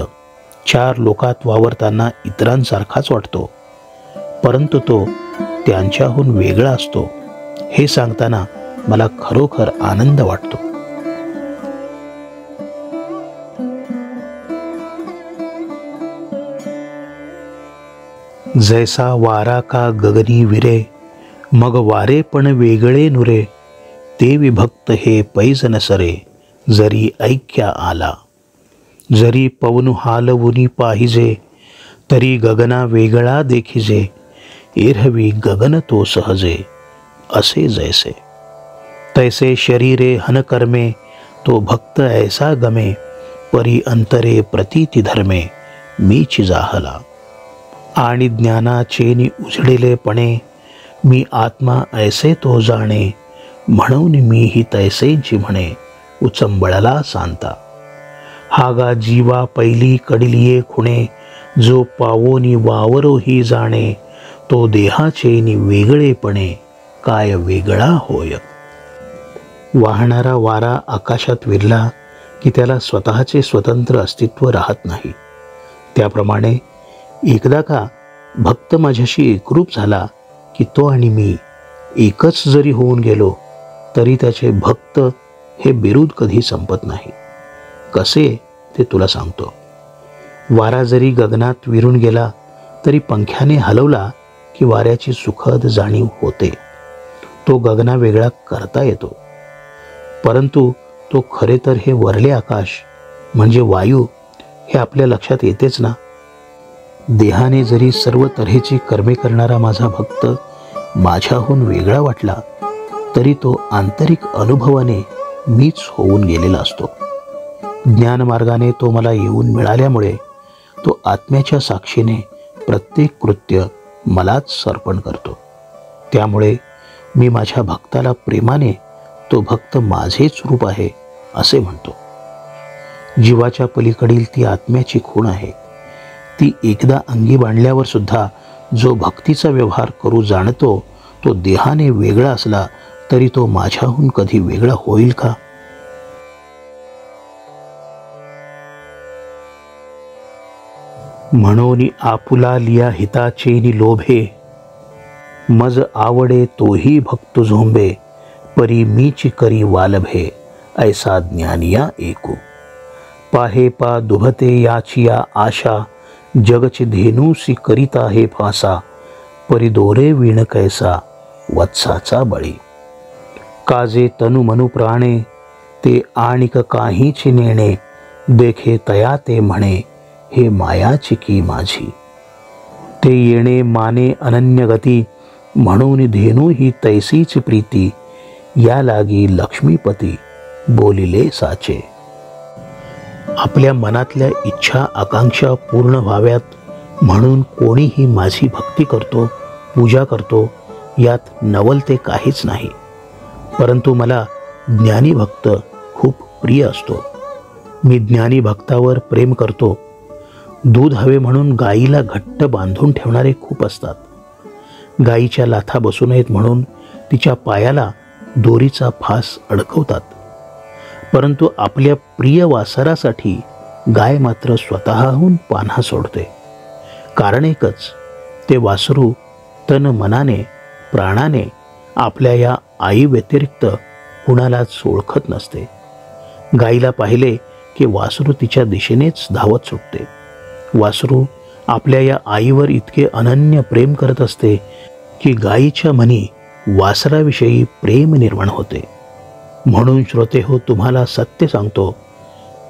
4 लोकात वावरताना इतरांसारखाच वाटतो, परंतु तो त्यांच्याहून वेगळा असतो. हे सांगताना मला खरोखर आनंद वाटतो. जैसा वारा का गगनी विरे, मग वारे पण वेगळे नुरे, ते विभक्त हे पैज नसरे, जरी ऐक्या आला. जरी पवनु हालवुनी पाहिजे, तरी गगना वेगळा देखिजे, एरहवी गगन तो सहजे, असे जैसे. तैसे शरीरे हनकर्मे, तो भक्त ऐसा गमे, परी अंतरे प्रतीती धर्मे, मीच जाहला. आणि ज्ञानाचेनी उजळलेपणे, मी आत्मा ऐसे तो जाणे, म्हणून मीही तैसेंची म्हणे, उचंबळला सांता. हागा जीवा पहिली कडिलिये खुणे, जो पावोनी वावरो ही जाणे, तो देहाचेनी वेगळेपणे, काय वेगळा होय. वाहणारा वारा आकाशात विरला की त्याला स्वतःचे स्वतंत्र अस्तित्व राहत नाही. त्याप्रमाणे एकदा का भक्त माझ्याशी एकरूप झाला की तो आणि मी एकच जरी होऊन गेलो तरी त्याचे भक्त हे बिरुद कधी संपत नाही. कसे ते तुला सांगतो. वारा जरी गगनात विरून गेला तरी पंख्याने हलवला की वाऱ्याची सुखद जाणीव होते. तो गगना वेगळा करता येतो, परंतु तो खरे तर हे वरले आकाश म्हणजे वायू हे आपल्या लक्षात येतेच ना. देहाने जरी सर्व तऱ्हेची कर्मे करणारा माझा भक्त माझ्याहून वेगळा वाटला तरी तो आंतरिक अनुभवाने मीच होऊन गेलेला असतो. ज्ञानमार्गाने तो मला येऊन मिळाल्यामुळे तो आत्म्याच्या साक्षीने प्रत्येक कृत्य मलाच समर्पण करतो. त्यामुळे मी माझ्या भक्ताला प्रेमाने तो भक्त माझेच रूप आहे असे म्हणतो. जीवाच्या पलीकडील ती आत्म्याची खूण आहे. ती एकदा अंगी बांधल्यावर सुद्धा जो भक्तीचा व्यवहार करू जाणतो तो देहाने वेगळा असला तरी तो माझ्याहून कधी वेगळा होईल का? म्हणून आपुला लिया हिताचेनी लोभे, मज आवडे तोही भक्त झोंबे, परी मीची करी वालभे, ऐसा ज्ञानिया एकू. पाहे पा दुभते याचिया आशा, जगची धेनुसी करिता हे फासा, परी दोरे विण कैसा वत्साचा बळी. काजे तनु मनु प्राणे, ते आणिक काहीची नेणे, देखे तया ते म्हणे, हे मायाची की माझी. ते येणे माने अनन्य गती, म्हणून धेनू ही तैसीची प्रीती, या लागी लक्ष्मीपती बोलिले साचे. आपल्या मनातल्या इच्छा आकांक्षा पूर्ण व्हाव्यात म्हणून कोणीही माझी भक्ती करतो, पूजा करतो, यात नवल ते काहीच नाही. परंतु मला ज्ञानी भक्त खूप प्रिय असतो. मी ज्ञानी भक्तावर प्रेम करतो. दूध हवे म्हणून गाईला घट्ट बांधून ठेवणारे खूप असतात. गाईच्या लाथा बसू नयेत म्हणून तिच्या पायाला दोरीचा फास अडकवतात. परंतु आपल्या प्रिय वासरासाठी गाय मात्र स्वतःहून पान्हा सोडते. कारण एकच, ते वासरू तन मनाने प्राणाने आपल्या या आई व्यतिरिक्त कुणालाच ओळखत नसते. गाईला पाहिले की वासरू तिच्या दिशेनेच धावत सुटते. वासरू आपल्या या आईवर इतके अनन्य प्रेम करत असते की गाईच्या मनी वासराविषयी प्रेम निर्माण होते. म्हणून श्रोते हो, तुम्हाला सत्य सांगतो,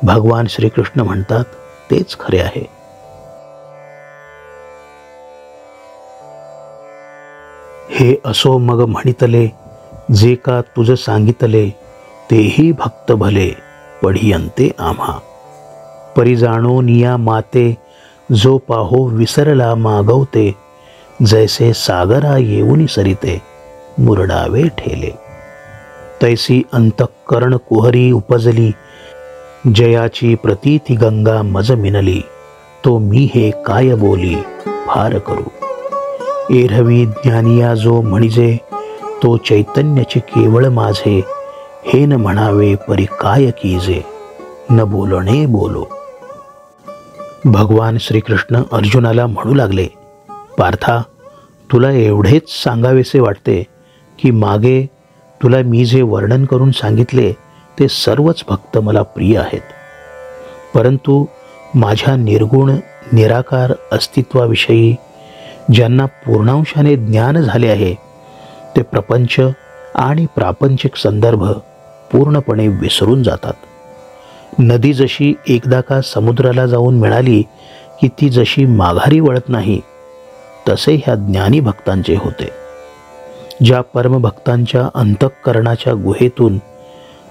भगवान श्रीकृष्ण म्हणतात तेच खरे आहे. हे असो मग म्हणितले, जे का तुझ सांगितले, तेही भक्त भले पढियंते आम्हा. परी जाणो निया माते, जो पाहो विसरला मागवते, जैसे सागरा येऊनी सरिते, मुरडावे ठेले. तैसी अंतःकरण कुहरी उपजली, जयाची प्रतीती गंगा मज मिनली, तो मी हे काय बोली फार करू. एरहवी ज्ञानिया जो म्हणजे, तो चैतन्याचे केवळ माझे, हे न म्हणावे परी काय कीजे, न बोलणे बोलो. भगवान श्रीकृष्ण अर्जुनाला म्हणू लागले, पार्था, तुला एवढेच सांगावेसे वाटते की मागे तुला मी जे वर्णन करून सांगितले ते सर्वच भक्त मला प्रिय आहेत. परंतु माझ्या निर्गुण निराकार अस्तित्वाविषयी ज्यांना पूर्णांशाने ज्ञान झाले आहे ते प्रपंच आणि प्रापंचिक संदर्भ पूर्णपणे विसरून जातात. नदी जशी एकदा का समुद्राला जाऊन मिळाली की ती जशी माघारी वळत नाही, तसे ह्या ज्ञानी भक्तांचे होते. ज्या परमभक्तांच्या अंतःकरणाच्या गुहेतून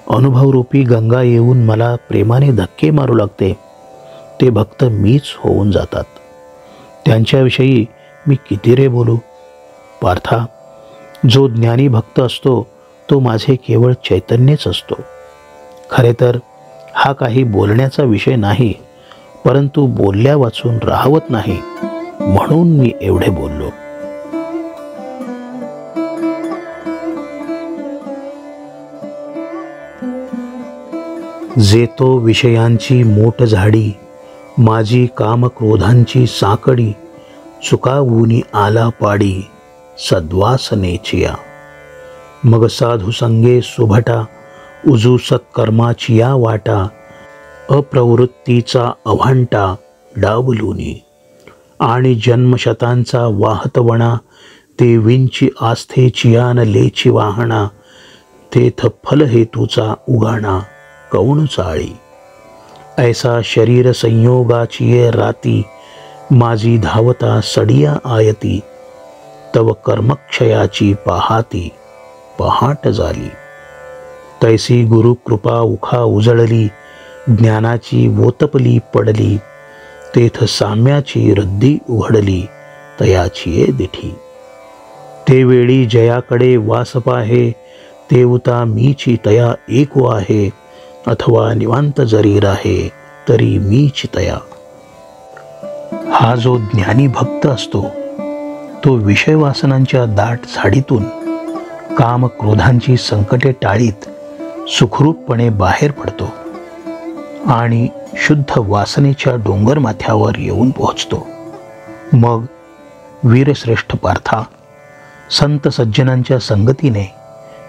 अनुभवरूपी गंगा येऊन मला प्रेमाने धक्के मारू लागते, ते भक्त मीच होऊन जातात. त्यांच्याविषयी मी किती रे बोलू. पार्था, जो ज्ञानी भक्त असतो तो माझे केवळ चैतन्यच असतो. खरे तर हा काही बोलण्याचा विषय नाही, परंतु बोलल्या वाचून राहवत नाही म्हणून मी एवढे बोललो. जे तो विषयांची मोठ झाडी, माझी कामक्रोधांची साकडी, चुकावूनी आला पाडी, सद्वासनेचिया. मग साधू संगे सुभटा, उजू सत्कर्माची या वाटा, अप्रवृत्तीचा अभांटा डावलुनी. आणि जन्मशतांचा वाहतवणा, ते विंची आस्थेचियान लेची वाहना, तेथ फल हेतूचा उगाणा कौण चाळी. ऐसा शरीर संयोगाची ये राती, माझी धावता सडिया आयती. तव कर्मक्षयाची पाहाती, पहाट झाली. तैसी गुरुकृपा उखा उजळली, ज्ञानाची वोतपली पडली. तेथ साम्याची रद्दी उघडली, तयाची ये दिठी. ते वेळी जयाकडे वास पाहे, तेवता मीची तया एको आहे. अथवा निवांत जरी राहे, तरी मीची तया. हा जो ज्ञानी भक्त असतो, तो विषय वासनांच्या दाट झाडीतून काम क्रोधांची संकटे टाळीत सुखरूपपणे बाहेर पडतो आणि शुद्ध वासनेच्या डोंगर माथ्यावर येऊन पोहोचतो. मग वीरश्रेष्ठ पार्था, संत सज्जनांच्या संगतीने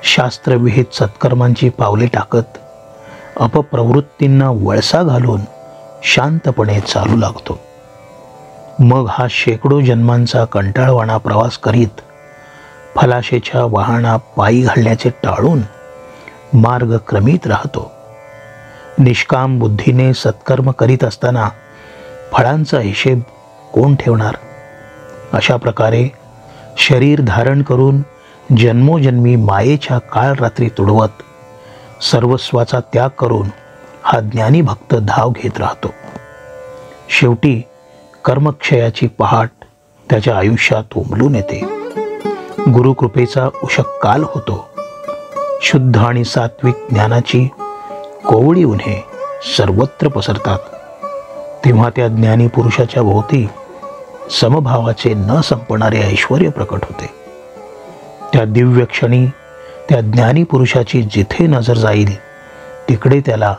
शास्त्रविहित सत्कर्मांची पावले टाकत अपप्रवृत्तींना वळसा घालून शांतपणे चालू लागतो. मग हा शेकडो जन्मांचा कंटाळवाणा प्रवास करीत फलाशेच्या वाहना पायी घालण्याचे टाळून मार्ग क्रमित राहतो. निष्काम बुद्धीने सत्कर्म करीत असताना फळांचा हिशेब कोण ठेवणार? अशा प्रकारे शरीर धारण करून जन्मोजन्मी मायेच्या काळ रात्री तुडवत सर्वस्वाचा त्याग करून हा ज्ञानी भक्त धाव घेत राहतो. शेवटी कर्मक्षयाची पहाट त्याच्या आयुष्यात उमलून येते. गुरुकृपेचा उषक काल होतो. शुद्ध आणि सात्विक ज्ञानाची कोवळी उन्हे सर्वत्र पसरतात. तेव्हा त्या ज्ञानी पुरुषाच्या भोवती समभावाचे न संपणारे ऐश्वर्य प्रकट होते. त्या दिव्य क्षणी त्या ज्ञानी पुरुषाची जिथे नजर जाईल, तिकडे त्याला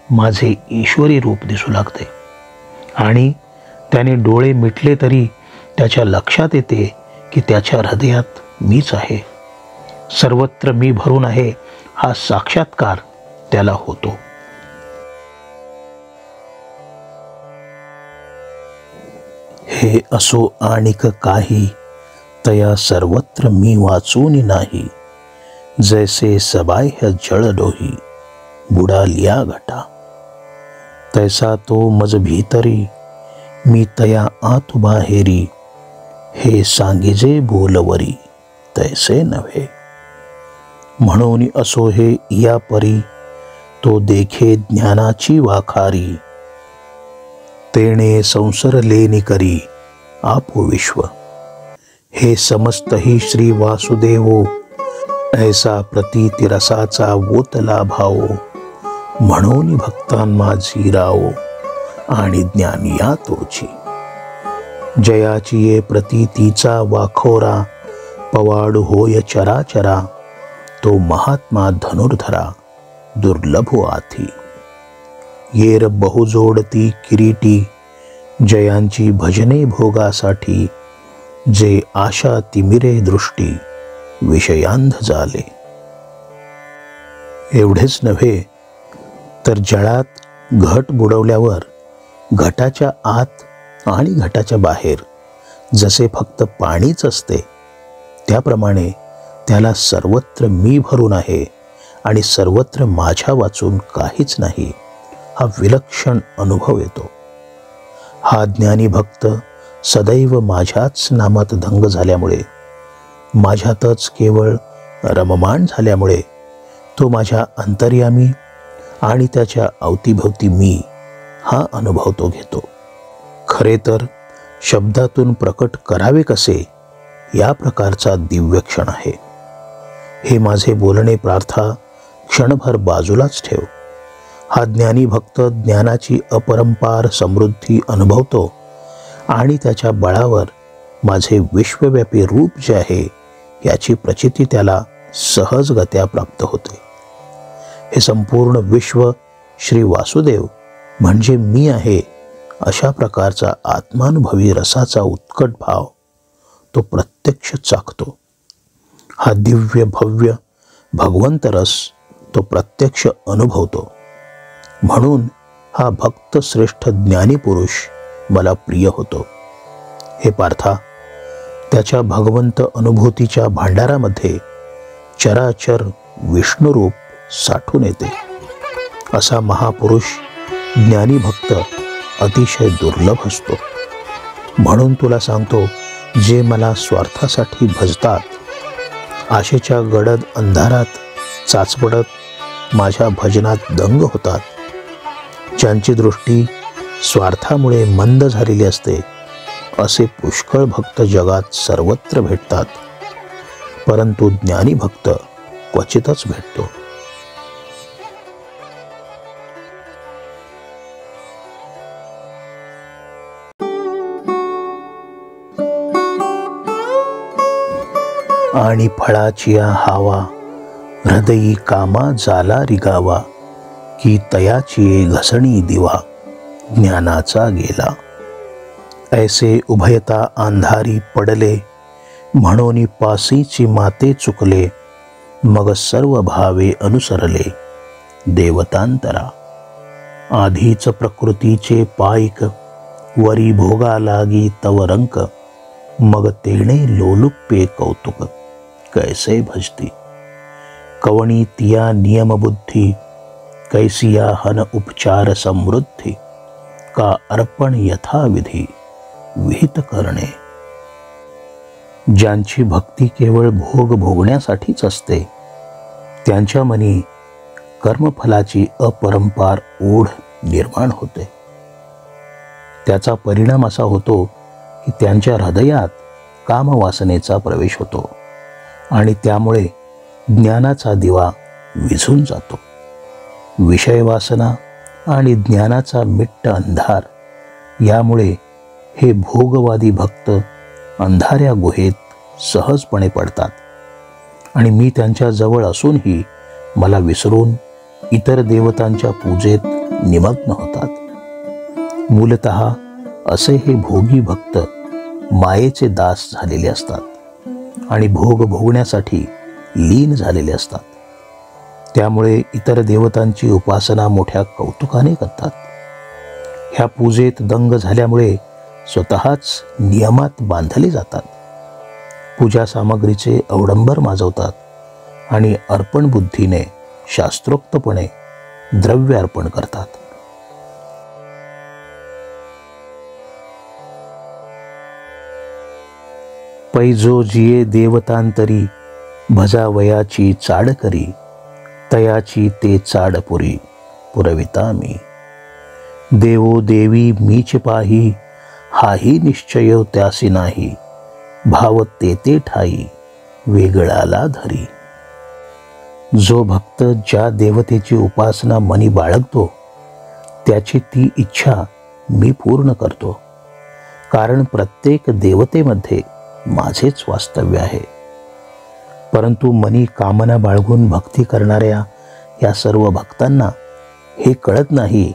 माझे ईश्वरी रूप दिसू लागते आणि त्याने डोळे मिटले तरी त्याच्या लक्षात येते की त्याच्या हृदयात मीच आहे. सर्वत्र मी भरून आहे हा साक्षात्कार त्याला होतो. हे असो आणिक काही, तया सर्वत्र मी वाचून नाही. जैसे सबाह्य जळ डोही, बुडालिया घटा. तैसा तो मज भीतरी, मी तया आत बाहेरी. हे सांगिजे बोलवरी, तैसे नव्हे. म्हणून असो हे या परी, तो देखे ज्ञानाची वाखारी. तेणे संसरलेनि करी आपो विश्व. हे समस्तही श्री वासुदेवो, ऐसा प्रतीती रसाचा वोतला भावो. म्हणून भक्तान माझी रावो, आणि ज्ञानी या तोची. जयाची ये प्रतीतीचा वाखोरा, पवाड होय चराचरा. तो महात्मा धनुर्धरा, दुर्लभो आथी. येर बहुजोडती किरीटी, जयांची भजने भोगासाठी. जे आशा तिमिरे दृष्टी, विषयांध झाले. एवढेच नव्हे तर जळात घट बुडवल्यावर घटाच्या आत आणि घटाच्या बाहेर जसे फक्त पाणीच असते, त्याप्रमाणे त्याला सर्वत्र मी भरून आहे आणि सर्वत्र माझ्या वाचून काहीच नाही, हा विलक्षण अनुभव येतो. हा ज्ञानी भक्त सदैव माझ्याच नामात दंग झाल्यामुळे, माझ्यातच केवळ रममाण झाल्यामुळे तो माझ्या अंतर्यामी आणि त्याच्या अवतीभोवती मी हा अनुभव तो घेतो. खरे तर शब्दातून प्रकट करावे कसे, या प्रकारचा दिव्य क्षण आहे. हे माझे बोलणे प्रार्था क्षणभर बाजूलाच ठेव. हा ज्ञानी भक्त ज्ञानाची अपरंपार समृद्धी अनुभवतो आणि त्याच्या बळावर माझे विश्वव्यापी रूप जे आहे याची प्रचिती त्याला सहजगत्या प्राप्त होते. हे संपूर्ण विश्व श्री वासुदेव म्हणजे मी आहे, अशा प्रकारचा आत्मानुभवी रसाचा उत्कट भाव तो प्रत्यक्ष चाखतो. हा दिव्य भव्य भगवंत रस तो प्रत्यक्ष अनुभवतो. म्हणून हा भक्त श्रेष्ठ ज्ञानी पुरुष मला प्रिय होतो. हे पार्था, त्याच्या भगवंत अनुभूतीच्या भांडारामध्ये चराचर विष्णुरूप साठून येते. असा महापुरुष ज्ञानी भक्त अतिशय दुर्लभ असतो. म्हणून तुला सांगतो, जे मला स्वार्थासाठी भजतात, आशेच्या गडद अंधारात चाचपडत माझ्या भजनात दंग होतात, ज्यांची दृष्टी स्वार्थामुळे मंद झालेली असते, असे पुष्कळ भक्त जगात सर्वत्र भेटतात. परंतु ज्ञानी भक्त क्वचितच भेटतो. आणि फळाची हावा हृदयी कामा जाला रिगावा, की तयाची घसणी दिवा ज्ञानाचा गेला. ऐसे उभयता अंधारी पडले, म्हणून पासीची माते चुकले, मग सर्व भावे अनुसरले देवतांतरा. आधीच प्रकृतीचे पायक, वरी भोगा लागी तव रंक, मग तेणे लोलुप्पे कौतुक कैसे भजती. कवणी तिया नियमबुद्धी, कैसिया हन उपचार समृद्धी, का अर्पण यथाविधी विहित करणे. ज्यांची भक्ती केवळ भोग भोगण्यासाठीच असते, त्यांच्या मनी कर्मफलाची अपरंपार ओढ निर्माण होते. त्याचा परिणाम असा होतो की त्यांच्या हृदयात कामवासनेचा प्रवेश होतो आणि त्यामुळे ज्ञानाचा दिवा विझून जातो. विषयवासना आणि ज्ञानाचा मिट्ट अंधार यामुळे हे भोगवादी भक्त अंधाऱ्या गुहेत सहजपणे पडतात आणि मी त्यांच्या जवळ असूनही मला विसरून इतर देवतांच्या पूजेत निमग्न होतात. मूलतः असे हे भोगी भक्त मायेचे दास झालेले असतात आणि भोग भोगण्यासाठी लीन झालेले असतात. त्यामुळे इतर देवतांची उपासना मोठ्या कौतुकाने करतात. ह्या पूजेत दंग झाल्यामुळे स्वतःच नियमात बांधले जातात. पूजा सामग्रीचे अवडंबर माजवतात आणि अर्पण बुद्धीने शास्त्रोक्तपणे द्रव्य अर्पण करतात. पैजो जिये देवतांतरी, भजावयाची चाड करी, तयाची ते चाड पुरी पुरविता मी. देवो देवी मीच पाही, हाही निश्चय त्यासी नाही, भाव ते ठाई वेगळाला धरी. जो भक्त ज्या देवतेची उपासना मनी बाळगतो, त्याची ती इच्छा मी पूर्ण करतो. कारण प्रत्येक देवतेमध्ये माझेच वास्तव्य आहे. परंतु मनी कामना बाळगून भक्ती करणाऱ्या या सर्व भक्तांना हे कळत नाही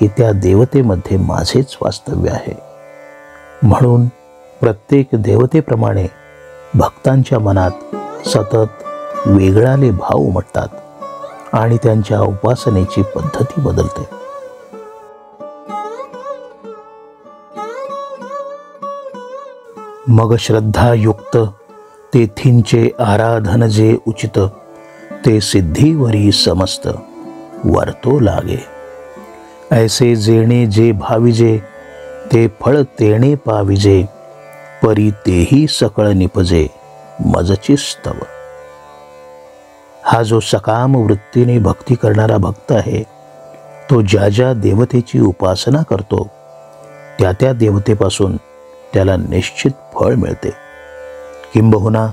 की त्या देवतेमध्ये माझेच वास्तव्य आहे. म्हणून प्रत्येक देवतेप्रमाणे भक्तांच्या मनात सतत वेगळाले भाव उमटतात आणि त्यांच्या उपासनेची पद्धती बदलते. मग श्रद्धायुक्त तेथींचे आराधन जे उचित, ते सिद्धीवरी समस्त वर्तो लागे. ऐसे जेणे जे भाविजे, ते फळ तेणे पाविजे, परी तेही सकळ निपजे मजची स्तव. हा जो सकाम वृत्तीने भक्ती करणारा भक्त आहे, तो ज्या ज्या देवतेची उपासना करतो, त्या त्या देवतेपासून त्याला निश्चित फळ मिळते. किंबहुना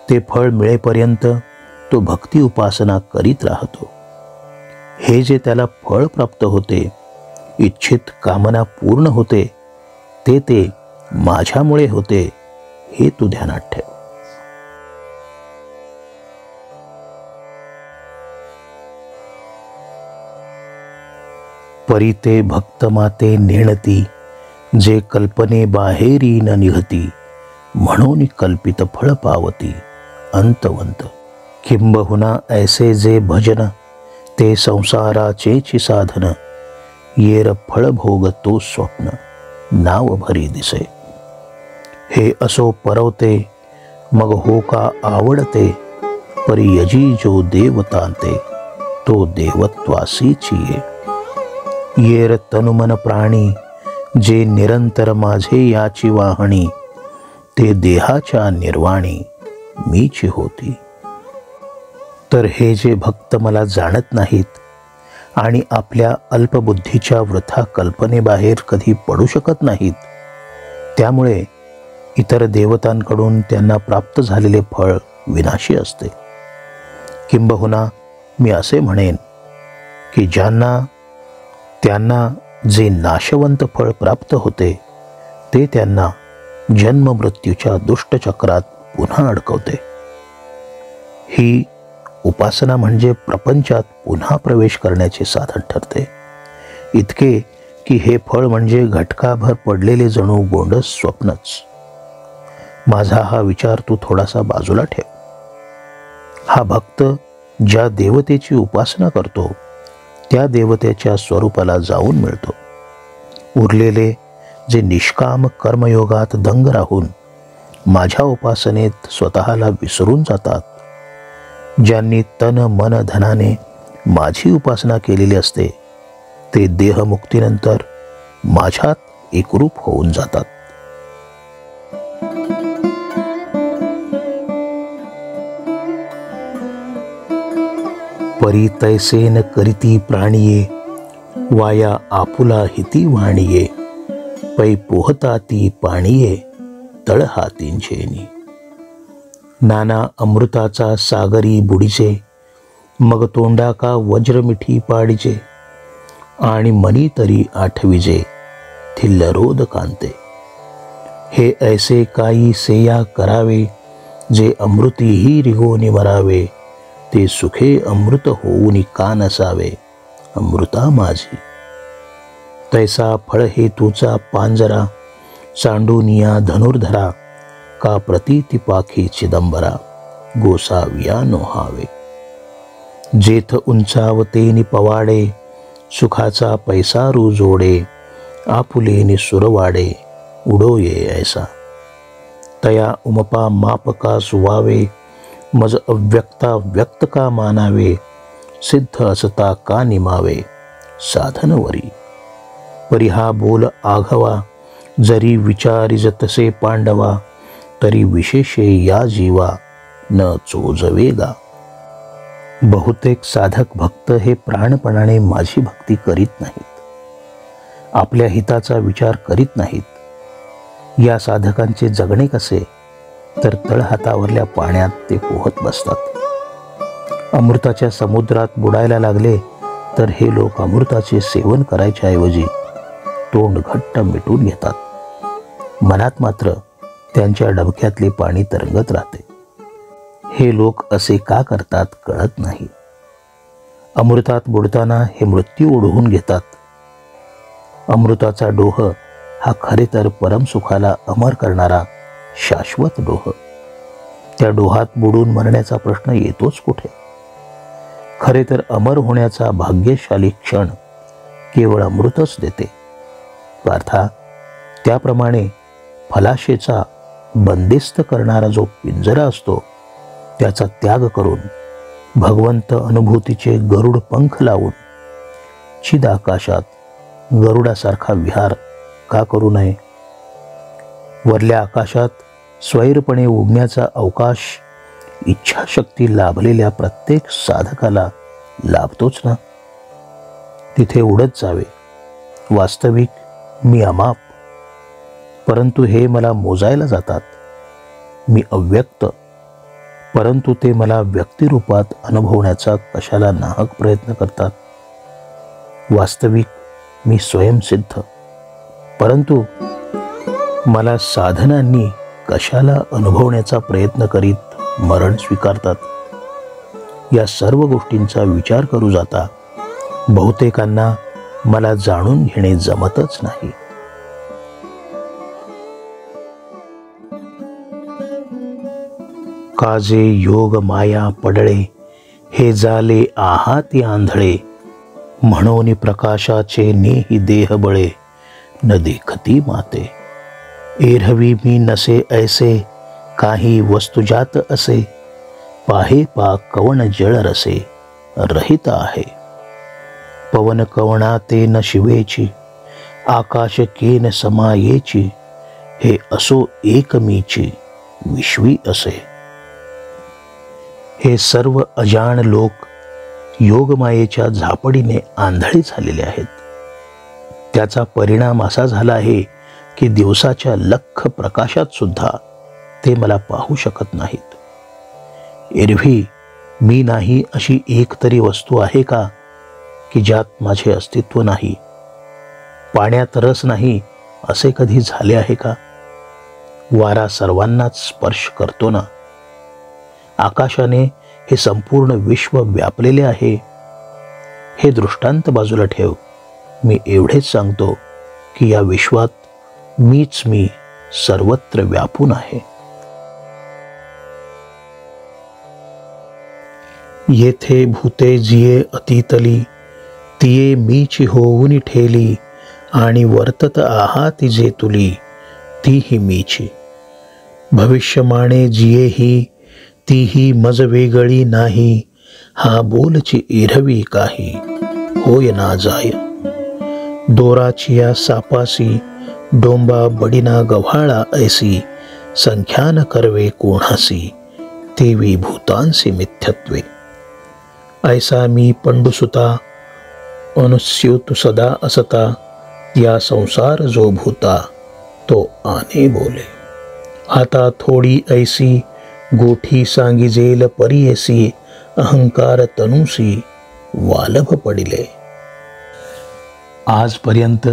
ते फळ मिळेपर्यंत तो भक्ती उपासना करीत राहतो. हे जे त्याला फळ प्राप्त होते, इच्छित कामना पूर्ण होते, ते माझ्यामुळे होते, हे तू ध्यानात ठेव. परी ते भक्त माते नेणती, जे कल्पने बाहेरी न निघती, म्हणून कल्पित फळ पावती अंतवंत. किंबहुना ऐसे जे भजन, ते संसाराचेची साधन, येर फळ भोग तो स्वप्न नाव भरी दिसे. हे असो परवते मग हो का आवडते, परी यजी जो देवतांते तो देवत्वासीची येर तनुमन प्राणी, जे निरंतर माझे याची वाहणी, ते देहाच्या निर्वाणी मीची होती. तर हे जे भक्त मला जाणत नाहीत आणि आपल्या अल्पबुद्धीच्या वृथा कल्पनेबाहेर कधी पडू शकत नाहीत, त्यामुळे इतर देवतांकडून त्यांना प्राप्त झालेले फळ विनाशी असते. किंबहुना मी असे म्हणेन की त्यांना जे नाशवंत फळ प्राप्त होते ते त्यांना जन्म मृत्यूच्या दुष्टचक्रात पुन्हा अडकवते. ही उपासना म्हणजे प्रपंचात पुन्हा प्रवेश करण्याचे साधन ठरते, इतके की हे फळ म्हणजे घटकाभर पडलेले जणू गोंडस स्वप्नच. माझा हा विचार तू थोडासा बाजूला ठेव. हा भक्त ज्या देवतेची उपासना करतो त्या देवतेच्या स्वरूपाला जाऊन मिळतो. उरलेले जे निष्काम कर्मयोगात दंग राहून माझ्या उपासनेत स्वतःला विसरून जातात, ज्यांनी तन मन धनाने माझी उपासना केलेली असते, ते देहमुक्तीनंतर माझ्यात एकरूप होऊन जातात. परी तैसेन करीती प्राणिये, वाया आपुला हिती वाणिये, पै पोहता ती पाणिये तळ हातींचेनी. नाना अमृताचा सागरी बुडीचे, मग तोंडा का वज्र मिठी पाडिजे, आणि मनी तरी आठविजे थिल्लरोद कांते. हे ऐसे काही सेया करावे, जे अमृतीही रिगोनी मरावे, ते सुखे अमृत होऊनी का नसावे अमृता माझी. तैसा फळ हेतूचा पांजरा, सांडूनिया धनुर्धरा, का प्रतीती पाखी चिदंबरा, गोसाविया नोहावे. जेथ उंचावतेनी पवाडे, सुखाचा पैसारू जोडे, आपुलेनी सुरवाडे उडोये ऐसा. तया उमपा मापका सुवावे, मज अव्यक्ता व्यक्त का मानावे, सिद्ध असता का निमावे साधनवरी. परी हा बोल आघवा, जरी विचारिज तसे पांडवा, तरी विशेषे या जीवा न चोजवेगा. बहुतेक साधक भक्त हे प्राणपणाने माझी भक्ती करीत नाहीत, आपल्या हिताचा विचार करीत नाहीत. या साधकांचे जगणे कसे, तर तळहातावरल्या पाण्यात ते पोहत बसतात. अमृताच्या समुद्रात बुडायला लागले तर हे लोक अमृताचे सेवन करायच्या ऐवजी तोंड घट्ट मिटून घेतात. मनात मात्र त्यांच्या डबक्यातले पाणी तरंगत राहते. हे लोक असे का करतात कळत नाही. अमृतात बुडताना हे मृत्यू ओढवून घेतात. अमृताचा डोह हा खरे तर परमसुखाला अमर करणारा शाश्वत डोह. त्या डोहात बुडून मरण्याचा प्रश्न येतोच कुठे. खरे तर अमर होण्याचा भाग्यशाली क्षण केवळ अमृतच देते. पार्था, त्याप्रमाणे फलाशेचा बंदिस्त करणारा जो पिंजरा असतो त्याचा त्याग करून भगवंत अनुभूतीचे गरुड पंख लावून चिद आकाशात गरुडासारखा विहार का करू नये. वरल्या आकाशात स्वैरपणे उडण्याचा अवकाश इच्छाशक्ती लाभलेल्या प्रत्येक साधकाला लाभतोच ना. तिथे उडत जावे. वास्तविक मी अमाप, परंतु हे मला मोजायला जातात. मी अव्यक्त, परंतु ते मला व्यक्तिरूपात अनुभवण्याचा कशाला नाहक प्रयत्न करतात. वास्तविक मी स्वयंसिद्ध, परंतु मला साधनांनी कशाला अनुभवण्याचा प्रयत्न करीत मरण स्वीकारतात. या सर्व गोष्टींचा विचार करू जाता बहुतेकांना मला जाणून घेणे जमतच नाही. काजे योग माया पडळे, हे झाले आहाती आंधळे, म्हणून प्रकाशाचे नेही देह बळे, न देखती माते. एरहवी मी नसे ऐसे, काही वस्तुजात असे, पाहे पा कवण जळ रसे, रहित आहे. पवन कवणा ते न शिवेची, आकाश केन समायेची, हे असो एक मीची, विश्वी असे. हे सर्व अजाण लोक योगमायेच्या झापडीने आंधळे झालेले आहेत. त्याचा परिणाम असा झाला आहे की दिवसाच्या लख्ख प्रकाशात सुद्धा ते मला पाहू शकत नाहीत. एरवी मी नाही अशी एक तरी वस्तू आहे का की ज्यात माझे अस्तित्व नाही? पाण्यात रस नाही असे कधी झाले आहे का? वारा सर्वांनाच स्पर्श करतो ना. आकाशाने हे संपूर्ण विश्व व्यापलेले आहे. हे दृष्टांत बाजूला ठेव. मी एवढेच सांगतो की या विश्वात मीच मी सर्वत्र व्यापून आहे. येथे भूते जिये अतितली, तिये मीची होऊनी ठेली, आणि वर्तत आहाती जे तुली, तीही मीची. भविष्यमाणे जिये ही, तीही मज वेगळी नाही, हा बोलची एरवी काही, होय ना जाय. दोराचिया सापासी, डोंबा बडिना गव्हाळा ऐसी, संख्यान करवे कोणासी, तेवी भूतांसी मिथ्यत्वे. ऐसा मी पंडुसुता, अनुस्यूत सदा असता, या संसार जो भूता, तो आने बोले. आता थोडी ऐसी, गोठी सांगिजेल परियसी, अहंकार तनुसी, वालभ पडिले. आजपर्यंत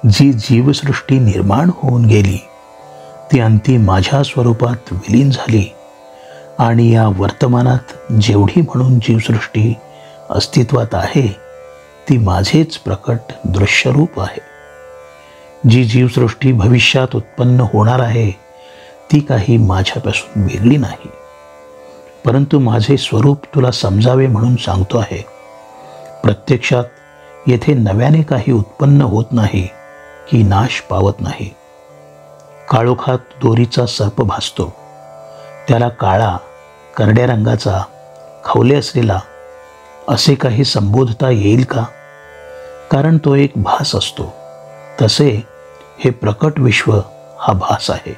जी जीवसृष्टी निर्माण होऊन गेली ती अंती माझ्या स्वरूपात विलीन झाली, आणि या वर्तमानात जेवढी म्हणून जीवसृष्टी अस्तित्वात आहे ती माझेच प्रकट दृश्यरूप आहे. जी जीवसृष्टी भविष्यात उत्पन्न होणार आहे ती काही माझ्यापासून वेगळी नाही, परंतु माझे स्वरूप तुला समजावे म्हणून सांगतो आहे. प्रत्यक्षात येथे नव्याने काही उत्पन्न होत नाही की नाश पावत नाही. काळोखात दोरीचा सर्प भासतो. त्याला काळा, करड्या रंगाचा, खवले असलेला असे काही संबोधता येईल का? कारण तो एक भास असतो. तसे हे प्रकट विश्व हा भास आहे.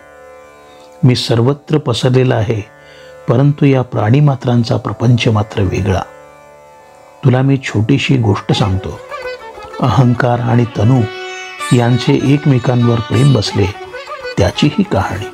मी सर्वत्र पसरलेला आहे, परंतु या प्राणीमात्रांचा प्रपंच मात्र वेगळा. तुला मी छोटीशी गोष्ट सांगतो. अहंकार आणि तनू यांचे एकमेकांवर प्रेम बसले, त्याची ही कहाणी.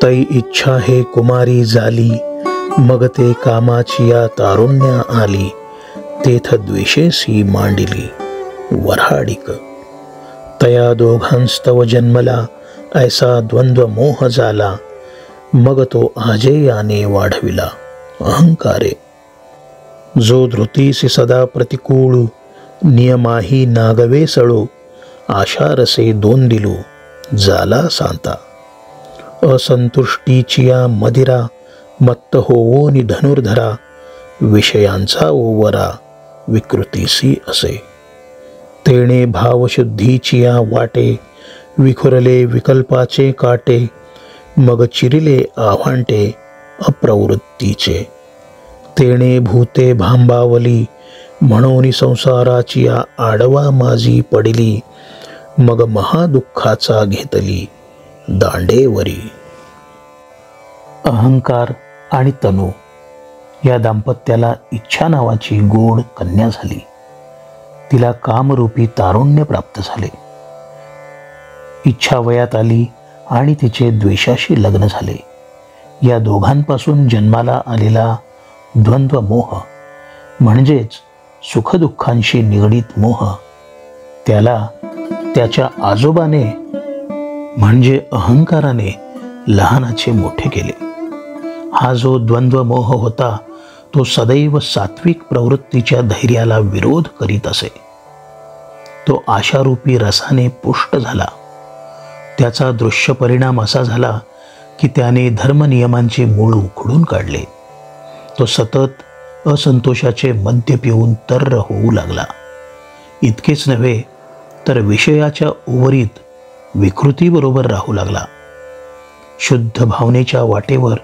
तै इच्छा हे कुमारी झाली, मग ते कामाची या तारुण्या आली, तेथ द्वेषेसी मांडिली वऱ्हाडिक. तया दोघांस्तव जन्मला, ऐसा द्वंद्व मोह झाला, मग तो आजेयाने वाढविला अहंकारे. जो धृतीसी सदा प्रतिकूळू, नियमाही नागवे सळू, आशारसे दोन दिलू, झाला सांता. असंतुष्टीचिया मदिरा, मत्त होवोनी धनुर्धरा, विषयांचा ओवरा, विकृतीसी असे. तेणे भावशुद्धीचिया वाटे, विखुरले विकल्पाचे काटे, मग चिरिले आव्हांटे अप्रवृत्तीचे. तेणे भूते भांबावली, म्हणून संसाराचिया आडवा माझी पडिली, मग महादुःखाचा घेतली दांडेवरी. अहंकार आणि तनू या दाम्पत्याला इच्छा नावाची गोड कन्या झाली. तिला कामरूपी तारुण्य प्राप्त झाले. इच्छा वयात आली आणि तिचे द्वेषाशी लग्न झाले. या दोघांपासून जन्माला आलेला द्वंद्व मोह म्हणजेच सुखदुःखांशी निगडीत मोह, त्याला त्याच्या आजोबाने म्हणजे अहंकाराने लहानाचे मोठे केले. हा जो द्वंद्व मोह होता तो सदैव सात्विक प्रवृत्तीच्या धैर्याला विरोध करीत असे. तो आशारूपी रसाने पुष्ट झाला. त्याचा दृश्य परिणाम असा झाला की त्याने धर्मनियमांचे मूळ उखडून काढले. तो सतत असंतोषाचे मद्य पिऊन तर्र होऊ लागला. इतकेच नव्हे तर विषयाच्या ओवरीत विकृतीबरोबर राहू लागला. शुद्ध भावनेच्या वाटेवर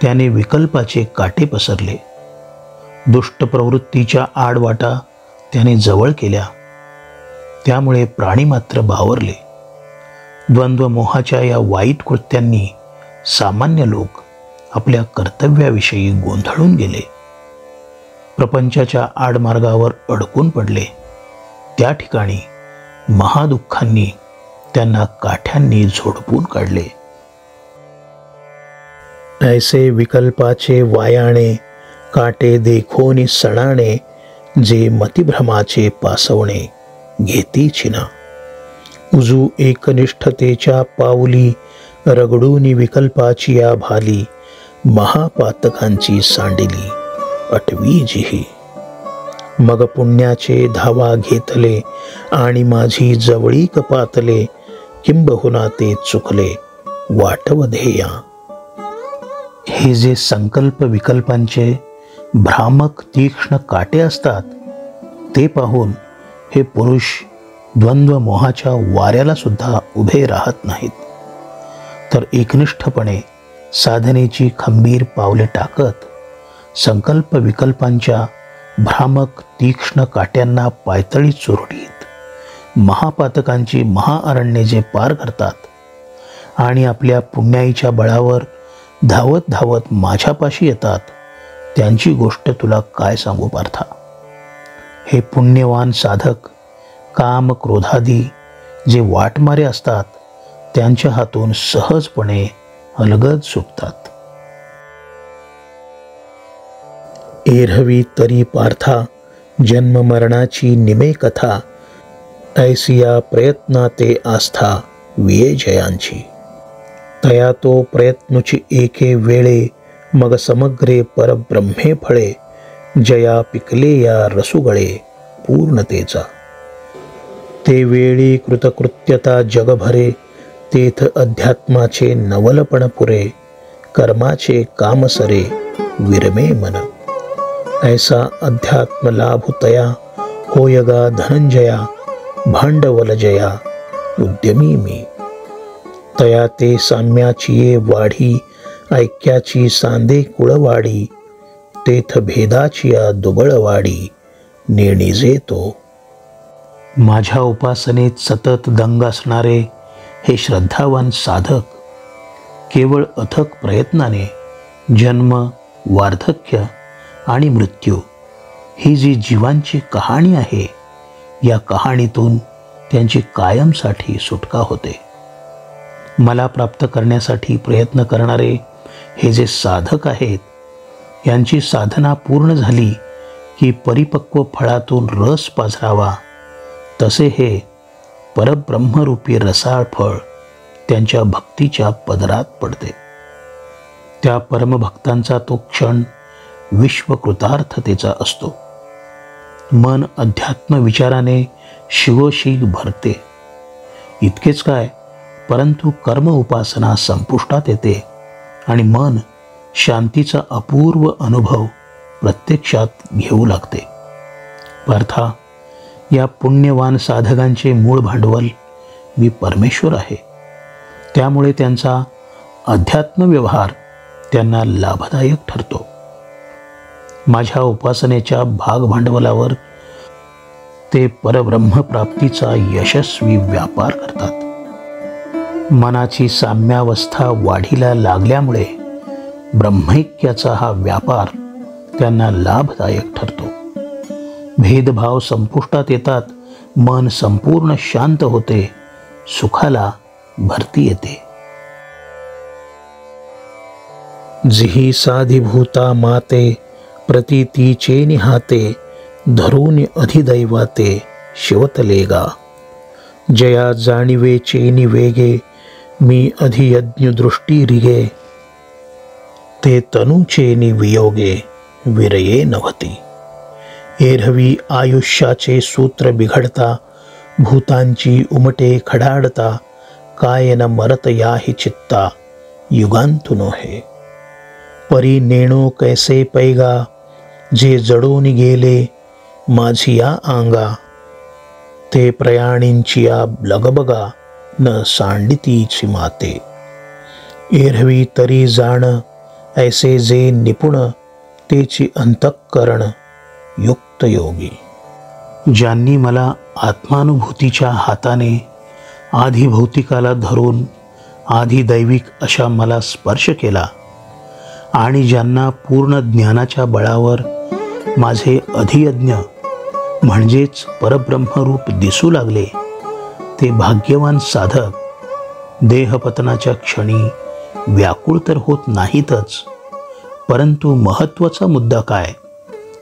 त्याने विकल्पाचे काटे पसरले. दुष्ट प्रवृत्तीच्या आडवाटा त्याने जवळ केल्या. त्यामुळे प्राणी मात्र बावरले. द्वंद्व मोहाच्या या वाईट कृत्यांनी सामान्य लोक आपल्या कर्तव्याविषयी गोंधळून गेले. प्रपंचाच्या आडमार्गावर अडकून पडले. त्या ठिकाणी महादुःखांनी त्यांना काठ्यांनी झोडपून काढले. ऐसे विकल्पाचे वायाणे काटे देखोनी सणाणे जे मतिभ्रमाचे पासवणे घेती चिना. उजू एकनिष्ठतेच्या पाऊली रगडूनी विकल्पाची या भाली महापातकांची सांडिली अटवी जिही. मग पुण्याचे धावा घेतले आणि माझी जवळी कपातले किंबहुना ते चुकले वाटव ध्येया. हे जे संकल्प विकल्पांचे भ्रामक तीक्ष्ण काटे असतात ते पाहून हे पुरुष द्वंद्व मोहाच्या वाऱ्याला सुद्धा उभे राहत नाहीत, तर एकनिष्ठपणे साधनेची खंबीर पावले टाकत संकल्प विकल्पांच्या भ्रामक तीक्ष्ण काट्यांना पायतळी चुरडीत महापातकांची महाअरण्ये जे पार करतात आणि आपल्या पुण्याईच्या बळावर धावत धावत माझ्यापाशी येतात त्यांची गोष्ट तुला काय सांगू पार्था. हे पुण्यवान साधक काम क्रोधादी जे वाटमारे असतात त्यांच्या हातून सहजपणे अलगद सुटतात. एरहवी तरी पार्था जन्म मरणाची निमे कथा ऐसिया प्रयत्नाते आस्था विये जयांची. तया तो प्रयत्नुची एके वेळे मग समग्रे परब्रह्मे फळे जया पिकले या रसुगळे पूर्णतेचा. ते वेळी कृतकृत्यता जगभरे तेथ अध्यात्माचे नवलपण पुरे कर्माचे कामसरे विरमे मन. ऐसा अध्यात्म लाभ तया होयगा धनंजया भांडवल जया उद्यमी मी. तया ते साम्याची ये वाढी ऐक्याची सांदे कुळवाडी तेथ भेदाची या दुबळवाडी नेणिजे तो. माझ्या उपासनेत सतत दंग असणारे हे श्रद्धावान साधक केवळ अथक प्रयत्नाने जन्म वार्धक्य आणि मृत्यू ही जी जीवांची कहाणी आहे या कहाणीतून त्यांची कायमसाठी सुटका होते. मला प्राप्त करण्यासाठी प्रयत्न करणारे हे जे साधक आहेत यांची साधना पूर्ण झाली की परिपक्व फळातून रस पाझरावा तसे हे परब्रह्मरूपी रसाळ फळ त्यांच्या भक्तीच्या पदरात पडते. त्या परमभक्तांचा तो क्षण विश्वकृतार्थतेचा असतो. मन अध्यात्म विचाराने शिवोशीग भरते. इतकेच काय, परंतु कर्म उपासना संपुष्टात येते आणि मन शांतीचा अपूर्व अनुभव प्रत्यक्षात घेऊ लागते. पार्था, या पुण्यवान साधकांचे मूळ भांडवल मी परमेश्वर आहे. त्यामुळे त्यांचा अध्यात्म व्यवहार त्यांना लाभदायक ठरतो. माझ्या उपासनेच्या भाग भांडवलावर ते परब्रह्मप्राप्तीचा यशस्वी व्यापार करतात. मनाची साम्यावस्था वाढीला लागल्यामुळे ब्रह्मैक्याचा हा व्यापार त्यांना लाभदायक ठरतो. भेदभाव संपुष्टात येतात, मन संपूर्ण शांत होते, सुखाला भरती येते. जिही साधिभूता माते प्रतीतीचे निहाते धरून अधिदैवाते शिवतलेगा. जया जाणिवेचे निवेगे मी अधियज्ञ दृष्टी रिगे, ते तनुचे निवियोगे विरये नव्हती. एरहवी आयुष्याचे सूत्र बिघडता, भूतांची उमटे खडाडता, काय न मरत याही चित्ता युगांतु नोहे. परी नेणो कैसे पैगा, जे जडोनी गेले माझिया आंगा, ते प्रयाणींचिया लगबगा न सांडितीची माते. एरहवी तरी जाण ऐसे जे निपुण, तेची अंतःकरण युक्त योगी. ज्यांनी मला आत्मानुभूतीच्या हाताने आधी भौतिकाला धरून आधी दैविक अशा मला स्पर्श केला आणि ज्यांना पूर्ण ज्ञानाच्या बळावर माझे अधियज्ञ म्हणजेच परब्रह्मरूप दिसू लागले, ते भाग्यवान साधक देहपतनाच्या क्षणी व्याकुळ तर होत नाहीतच, परंतु महत्त्वाचा मुद्दा काय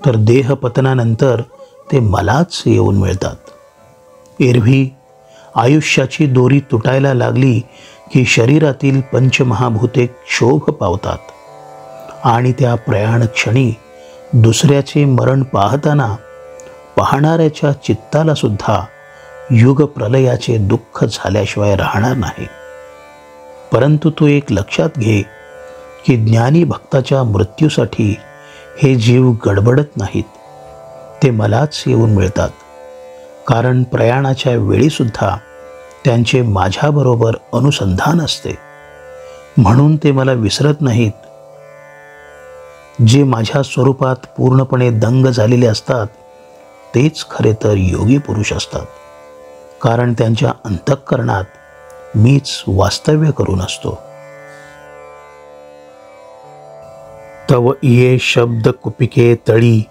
तर देहपतनानंतर ते मलाच येऊन मिळतात. एरवी आयुष्याची दोरी तुटायला लागली की शरीरातील पंचमहाभूते क्षोभ पावतात आणि त्या प्रयाण क्षणी दुसऱ्याचे मरण पाहताना पाहणाऱ्याच्या चित्ताला सुद्धा युग प्रलयाचे दुःख झाल्याशिवाय राहणार नाही. परंतु तू एक लक्षात घे की ज्ञानी भक्ताच्या मृत्यूसाठी हे जीव गडबडत नाहीत, ते मलाच येऊन मिळतात. कारण प्रयाणाच्या वेळीसुद्धा त्यांचे माझ्याबरोबर अनुसंधान असते, म्हणून ते मला विसरत नाहीत. जे माझ्या स्वरूपात पूर्णपणे दंग झालेले असतात तेच खरे तर योगी पुरुष असतात, कारण त्यांच्या अंतःकरणात मीच वास्तव्य करून असतो. तव ये शब्द कुपिके तळी,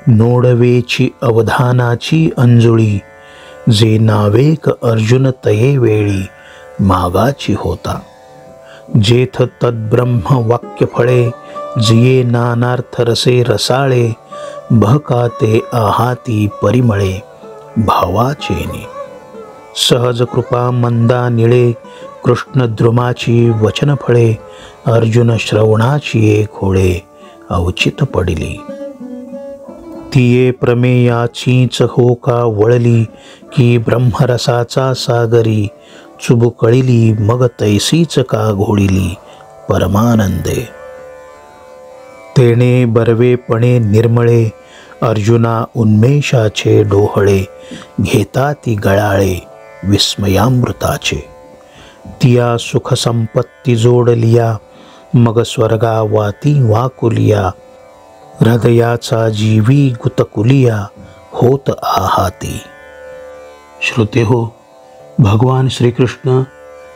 नोडवेची अवधानाची अंजुळी, जे नावेक अर्जुन तये वेळी मागाची होता. जेथ तद्ब्रह्म वाक्य फळे, जिये नानार्थ रसे रसाळे, बहका ते आहाती परिमळे भावाचेनी. सहज कृपा मंदा निळे, कृष्ण द्रुमाची वचन फळे, अर्जुन श्रवणाची एक होळे अवचित पडिली. तिये प्रमेयाचीच होका वळली, की ब्रह्मरसाचा सागरी, चुबुकळिली मग तैसीच का घोळिली परमानंदे. तेणे बर्वेपणे निर्मळे, अर्जुना उन्मेषाचे डोहळे, घेता ती गळाळे विस्मयामृताचे. तिया सुख संपत्ती जोडलिया, मग स्वर्गा वाती वाकुलिया, हृदयाचा जीवी गुतकुलिया होत आहाती. श्रोते हो, भगवान श्रीकृष्ण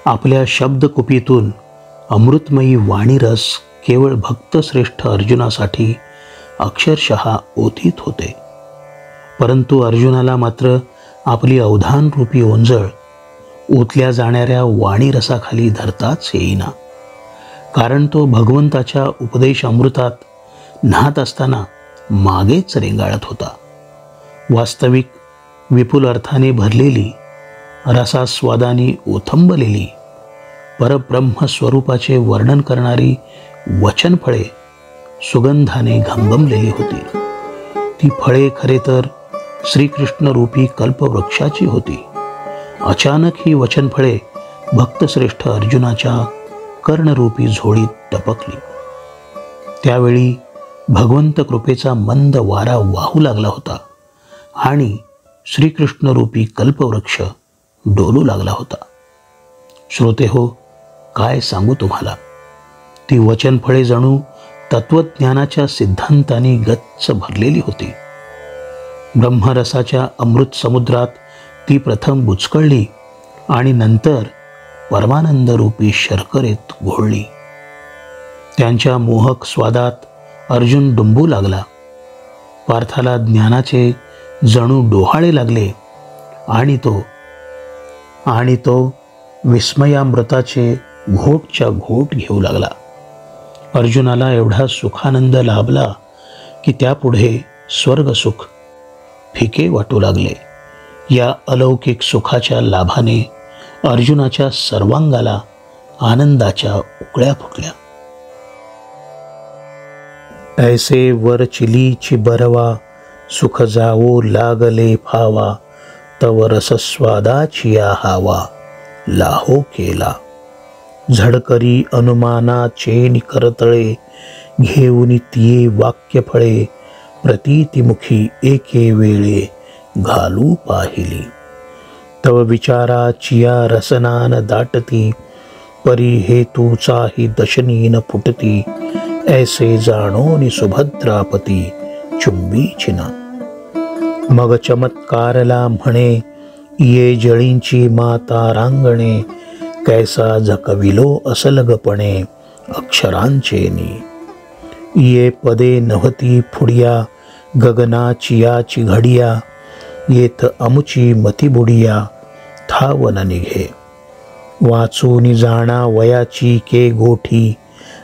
आपल्या शब्दकुपीतून अमृतमयी वाणीरस केवळ भक्तश्रेष्ठ अर्जुनासाठी अक्षरशः ओतीत होते. परंतु अर्जुनाला मात्र आपली अवधानरूपी ओंजळ ओतल्या जाणाऱ्या वाणीरसाखाली धरताच येईना, कारण तो भगवंताच्या उपदेश अमृतात न्हात असताना मागेच रेंगाळत होता. वास्तविक विपुल अर्थाने भरलेली, रसास्वादाने ओथंबलेली, परब्रह्म स्वरूपाचे वर्णन करणारी वचनफळे सुगंधाने घमघमलेली होती. ती फळे खरे तर श्रीकृष्णरूपी कल्पवृक्षाची होती. अचानक ही वचनफळे भक्तश्रेष्ठ अर्जुनाच्या कर्णरूपी झोळीत टपकली. त्यावेळी भगवंत कृपेचा मंद वारा वाहू लागला होता आणि श्रीकृष्णरूपी कल्पवृक्ष डोलू लागला होता. श्रोते हो, काय सांगू तुम्हाला, ती वचनफळे जणू तत्वज्ञानाच्या सिद्धांताने गच्च भरलेली होती. ब्रह्मरसाच्या अमृत समुद्रात ती प्रथम बुचकळली आणि नंतर परमानंदरूपी शर्करेत घोळली. त्यांच्या मोहक स्वादात अर्जुन डुंबू लागला. पार्थाला ज्ञानाचे जणू डोहाळे लागले आणि तो विस्मयामृताचे घोटच्या घोट घेऊ लागला. अर्जुनाला एवढा सुखानंद लाभला की त्यापुढे स्वर्गसुख फिके वाटू लागले. या अलौकिक सुखाच्या लाभाने अर्जुनाच्या सर्वांगाला आनंदाच्या उकळ्या फुटल्या. ऐसे वर चिलीची बरवा, सुख जावो लागले फावा, तव रसस्वादाची हावा, लाहो केला. झडकरी अनुमानाचे करतळे, घेऊन तिये वाक्य फळे, प्रतीतिमुखी एके वेळे, घालू पाहिली. तव विचाराचिया रसनान दाटती, परी हेतूचाही दशनीन फुटती, ऐसे जाणोनी सुभद्रापती, चुंबी चिना. मग चमत्कारला म्हणे, ये जळींची माता रांगणे, कैसा झकविलो असलगपणे, अक्षरांचेनी. ये पदे नव्हती फुडिया, गगनाचियाची घडिया, येत अमुची मती बुडिया, थाव न निघे. वाचून जाणा वयाची के गोठी,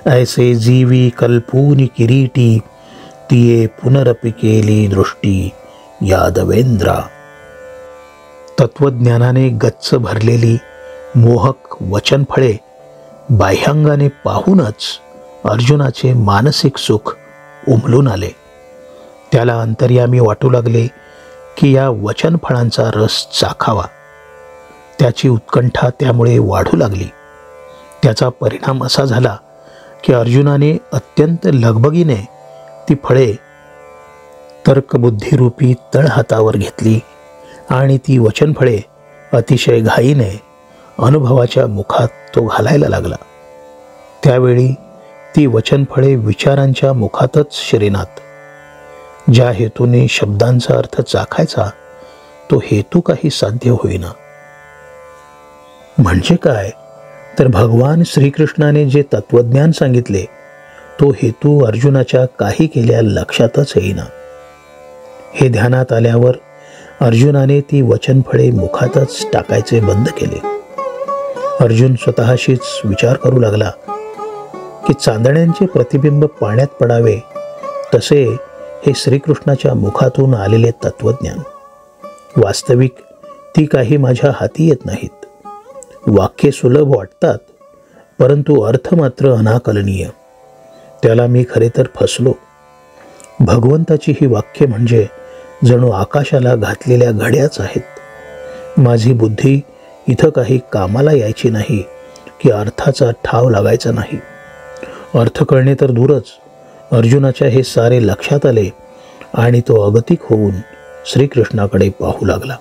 ऐसे जीवी कल्पूनी किरीटी, तिये पुनरपि केली दृष्टी, यादवेंद्रा. तत्वज्ञानाने गच्च भरलेली मोहक वचनफळे बाह्यांगाने पाहूनच अर्जुनाचे मानसिक सुख उमलून आले. त्याला अंतर्यामी वाटू लागले की या वचनफळांचा रस चाखावा. त्याची उत्कंठा त्यामुळे वाढू लागली. त्याचा परिणाम असा झाला की अर्जुनाने अत्यंत लगबगीने ती फळे तर्कबुद्धिरूपी तळहातावर घेतली आणि ती वचनफळे अतिशय घाईने अनुभवाच्या मुखात तो घालायला लागला. त्यावेळी ती वचनफळे विचारांच्या मुखातच शिरेनात. ज्या हेतूने शब्दांचा अर्थ चाखायचा तो हेतू काही साध्य होईना. म्हणजे काय तर भगवान श्रीकृष्णाने जे तत्वज्ञान सांगितले तो हेतू अर्जुनाच्या काही केल्या लक्षातच येईना. हे ध्यानात आल्यावर अर्जुनाने ती वचनफळे मुखातच टाकायचे बंद केले. अर्जुन स्वतःशीच विचार करू लागला की चांदण्यांचे प्रतिबिंब पाण्यात पडावे तसे हे श्रीकृष्णाच्या मुखातून आलेले तत्वज्ञान. वास्तविक ती काही माझ्या हाती येत नाहीत. वाक्ये सुलभ वाटतात परंतु अर्थ मात्र अनाकलनीय. त्याला मी खरे तर फसलो. भगवंताची ही वाक्ये म्हणजे जणू आकाशाला घातलेल्या घड्याच आहेत. माझी बुद्धी इथं काही कामाला यायची नाही की अर्थाचा ठाव लागायचा नाही. अर्थ कळणे तर दूरच, अर्जुनाच्या हे सारे लक्षात आले आणि तो अगतिक होऊन श्रीकृष्णाकडे पाहू लागला.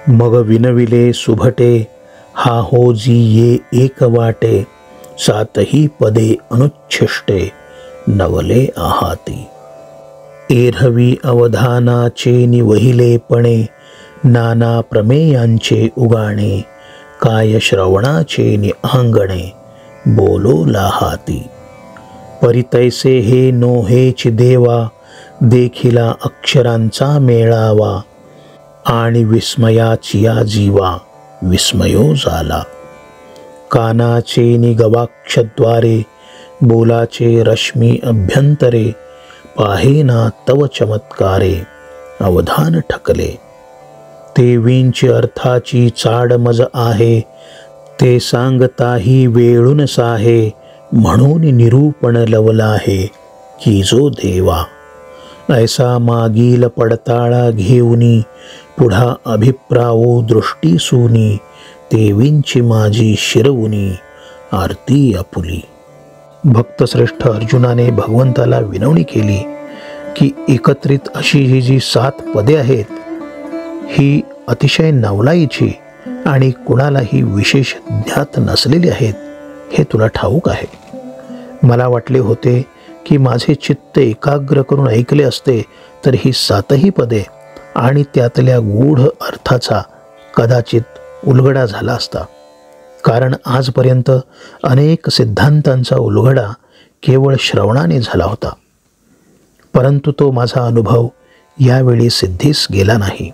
मग विनविले सुभटे, हा हो जी ये एक वाटे, सातही पदे अनुच्छिष्टे, नवले आहाती. एरहवी अवधानाचे निवहिलेपणे, नाना प्रमेयांचे उगाणे, काय श्रवणाचे निआंगणे, बोलो लाहाती. परितैसे हे नोहेच देवा, देखिला अक्षरांचा मेळावा, आणि विस्मयाचिया जीवा, विस्मयो झाला. कानाचे निगवाक्षद्वारे, बोलाचे रश्मी अभ्यंतरे, पाहेना तव चमत्कारे, अवधान ठकले. तेवींची अर्थाची चाड मज आहे, ते सांगताही वेळून साहे, म्हणून निरूपण लवला आहे की जो देवा. ऐसा मागील पडताळा घेऊनी, पुढा अभिप्रावो दृष्टी सुनी, तेवींची माझी शिरवुनी, आरती आपुली. भक्तश्रेष्ठ अर्जुनाने भगवंताला विनवणी केली की एकत्रित अशी ही जी 7 पदे आहेत ही अतिशय नवलाईची आणि कुणालाही विशेष ज्ञात नसलेली आहेत हे तुला ठाऊक आहे. मला वाटले होते की माझे चित्त एकाग्र करून ऐकले असते तर ही 7ही पदे आणि त्यातल्या गूढ अर्थाचा कदाचित उलगडा झाला असता. कारण आजपर्यंत अनेक सिद्धांतांचा उलगडा केवळ श्रवणाने झाला होता. परंतु तो माझा अनुभव यावेळी सिद्धीस गेला नाही.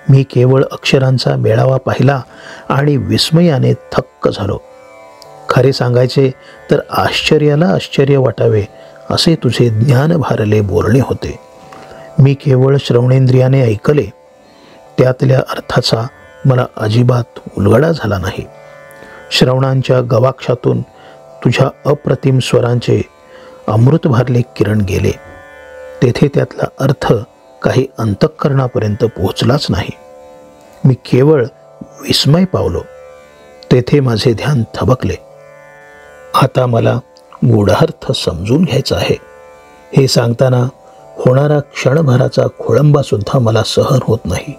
मी केवळ अक्षरांचा मेळावा पाहिला आणि विस्मयाने थक्क झालो. खरे सांगायचे तर आश्चर्याला आश्चर्य वाटावे असे तुझे ज्ञान भारले बोलणे होते. मी केवळ श्रवणेंद्रियाने ऐकले, त्यातल्या अर्थाचा मला अजिबात उलगडा झाला नाही. श्रवणांच्या गवाक्षातून तुझ्या अप्रतिम स्वरांचे अमृत भारले किरण गेले. तेथे त्यातला अर्थ काही अंतःकरणापर्यंत पोहोचलाच नाही. मी केवळ विस्मय पावलो. तेथे माझे ध्यान थबकले. आता मला गूढार्थ समजून घ्यायचा आहे. हे सांगताना होणारा क्षणभराचा खोळंबा सुद्धा मला सहन होत नाही.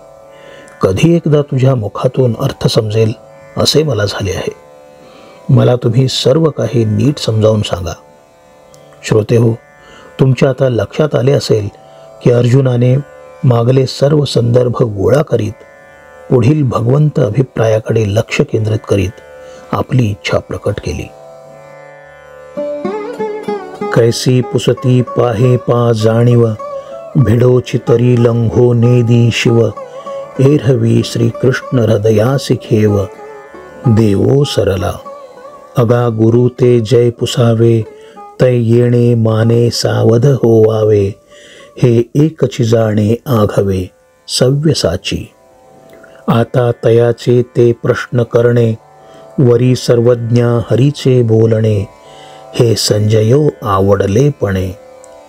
कधी एकदा तुझ्या मुखातून अर्थ समजेल असे मला झाले आहे. मला तुम्ही सर्व काही नीट समजावून सांगा. श्रोते हो, तुमच्या आता लक्षात आले असेल की अर्जुनाने मागले सर्व संदर्भ गोळा करीत पुढील भगवंत अभिप्रायाकडे लक्ष केंद्रित करीत आपली इच्छा प्रकट केली. कैसी पुसती पाहे पा जाणीव, भिडो चितरी लंघो नेदी शिव, एरहवी श्रीकृष्ण हृदयासी खेव, देवो सरला अगा गुरु ते जय पुसावे, तै येणे माने सावध होवावे, हे एकची जाणे आघवे सव्यसाची, आता तयाचे ते प्रश्न करणे, वरी सर्वज्ञा हरीचे बोलणे, हे संजयो आवडलेपणे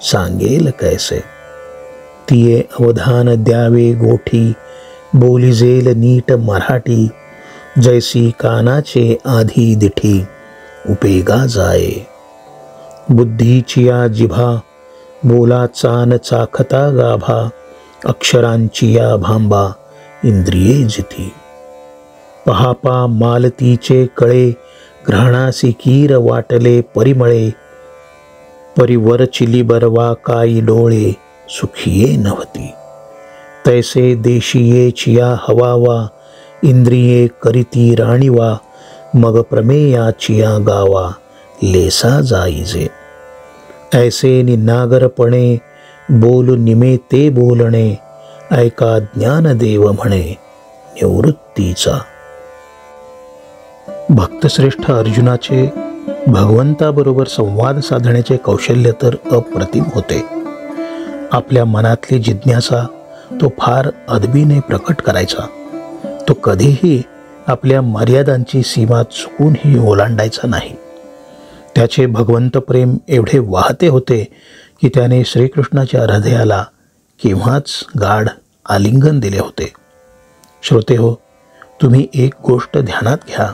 सांगेल कैसे, तिये अवधान द्यावे गोठी, बोलिजेल नीट मराठी, जैसी कानाचे आधी दिठी, उपेगा जाये, बुद्धीचिया जिभा, बोला चान चाखता गाभा, अक्षरांचिया भांबा, इंद्रिये जिथी, पहापा मालतीचे कळे, घ्राणासी कीर वाटले परिमळे, परिवर चिली बरवा काही डोळे, सुखिये नव्हती, तैसे देशिये चिया हवावा, इंद्रिये करीती राणीवा, मग प्रमेयाचिया गावा, लेसा जाईजे, ऐसे निनागरपणे, बोल निमे ते बोलणे, ऐका ज्ञानदेव म्हणे निवृत्तीचा. भक्तश्रेष्ठ अर्जुनाचे भगवंताबरोबर संवाद साधण्याचे कौशल्य तर अप्रतिम होते. आपल्या मनातली जिज्ञासा तो फार अदबीने प्रकट करायचा. तो कधीही आपल्या मर्यादांची सीमा चुकूनही ओलांडायचा नाही. त्याचे भगवंत प्रेम एवढे वाहते होते की त्याने श्रीकृष्णाच्या हृदयाला केव्हाच गाढ आलिंगन दिले होते. श्रोते हो, तुम्ही एक गोष्ट ध्यानात घ्या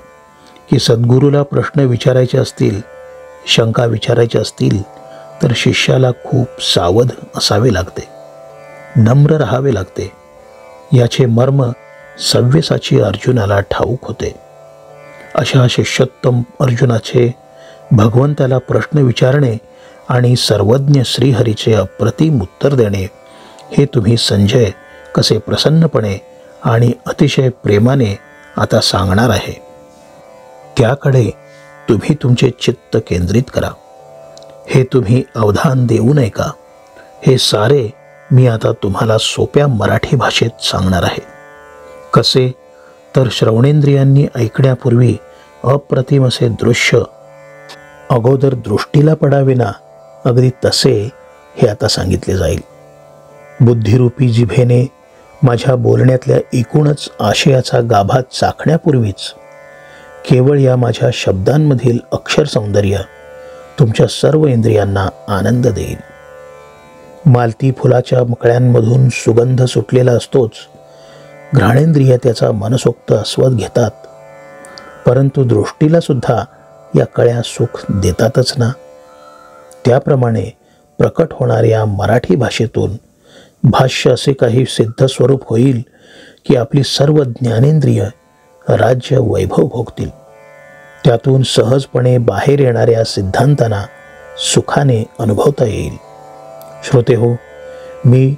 की सद्गुरूला प्रश्न विचारायचे असतील, शंका विचारायच्या असतील तर शिष्याला खूप सावध असावे लागते, नम्र राहावे लागते. याचे मर्म सव्यसाची अर्जुनाला ठाऊक होते. अशा शिष्योत्तम अर्जुनाचे भगवंताला प्रश्न विचारणे आणि सर्वज्ञ श्रीहरीचे अप्रतिम उत्तर देणे हे तुम्ही संजय कसे प्रसन्नपणे आणि अतिशय प्रेमाने आता सांगणार आहे, त्याकडे तुम्ही तुमचे चित्त केंद्रित करा. हे तुम्ही अवधान देऊ नये का? हे सारे मी आता तुम्हाला सोप्या मराठी भाषेत सांगणार आहे. कसे तर श्रवणेंद्रियांनी ऐकण्यापूर्वी अप्रतिम असे दृश्य अगोदर दृष्टीला पडावे ना, अगदी तसे हे आता सांगितले जाईल. बुद्धिरूपी जिभेने माझ्या बोलण्यातल्या एकूणच आशयाचा गाभा चाखण्यापूर्वीच केवळ या माझ्या शब्दांमधील अक्षर सौंदर्य तुमच्या सर्व इंद्रियांना आनंद देईल. मालती फुलाच्या मकळ्यांमधून सुगंध सुटलेला असतोच, घ्राणेंद्रिय त्याचा मनसोक्त आस्वाद घेतात, परंतु दृष्टीला सुद्धा या कळ्या सुख देतातच ना. त्याप्रमाणे प्रकट होणाऱ्या मराठी भाषेतून भाष्य असे काही सिद्ध स्वरूप होईल की आपली सर्व ज्ञानेंद्रिय राज्य वैभव भोगतील. त्यातून सहजपणे बाहेर येणाऱ्या सिद्धांतांना सुखाने अनुभवता येईल. श्रोते हो, मी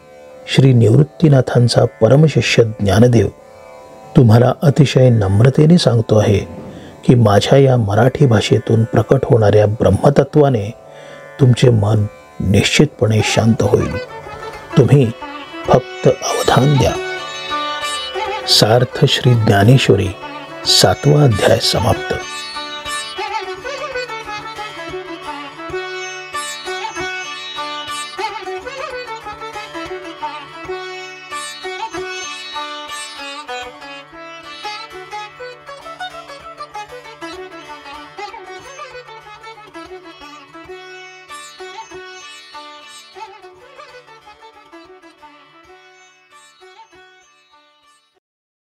श्री निवृत्तीनाथांचा परमशिष्य ज्ञानदेव तुम्हाला अतिशय नम्रतेने सांगतो आहे की माझ्या या मराठी भाषेतून प्रकट होणाऱ्या ब्रह्मतत्वाने तुमचे मन निश्चितपणे शांत होईल. तुम्ही फक्त अवधान द्या. सार्थ श्री ज्ञानेश्वरी 7वा अध्याय समाप्त.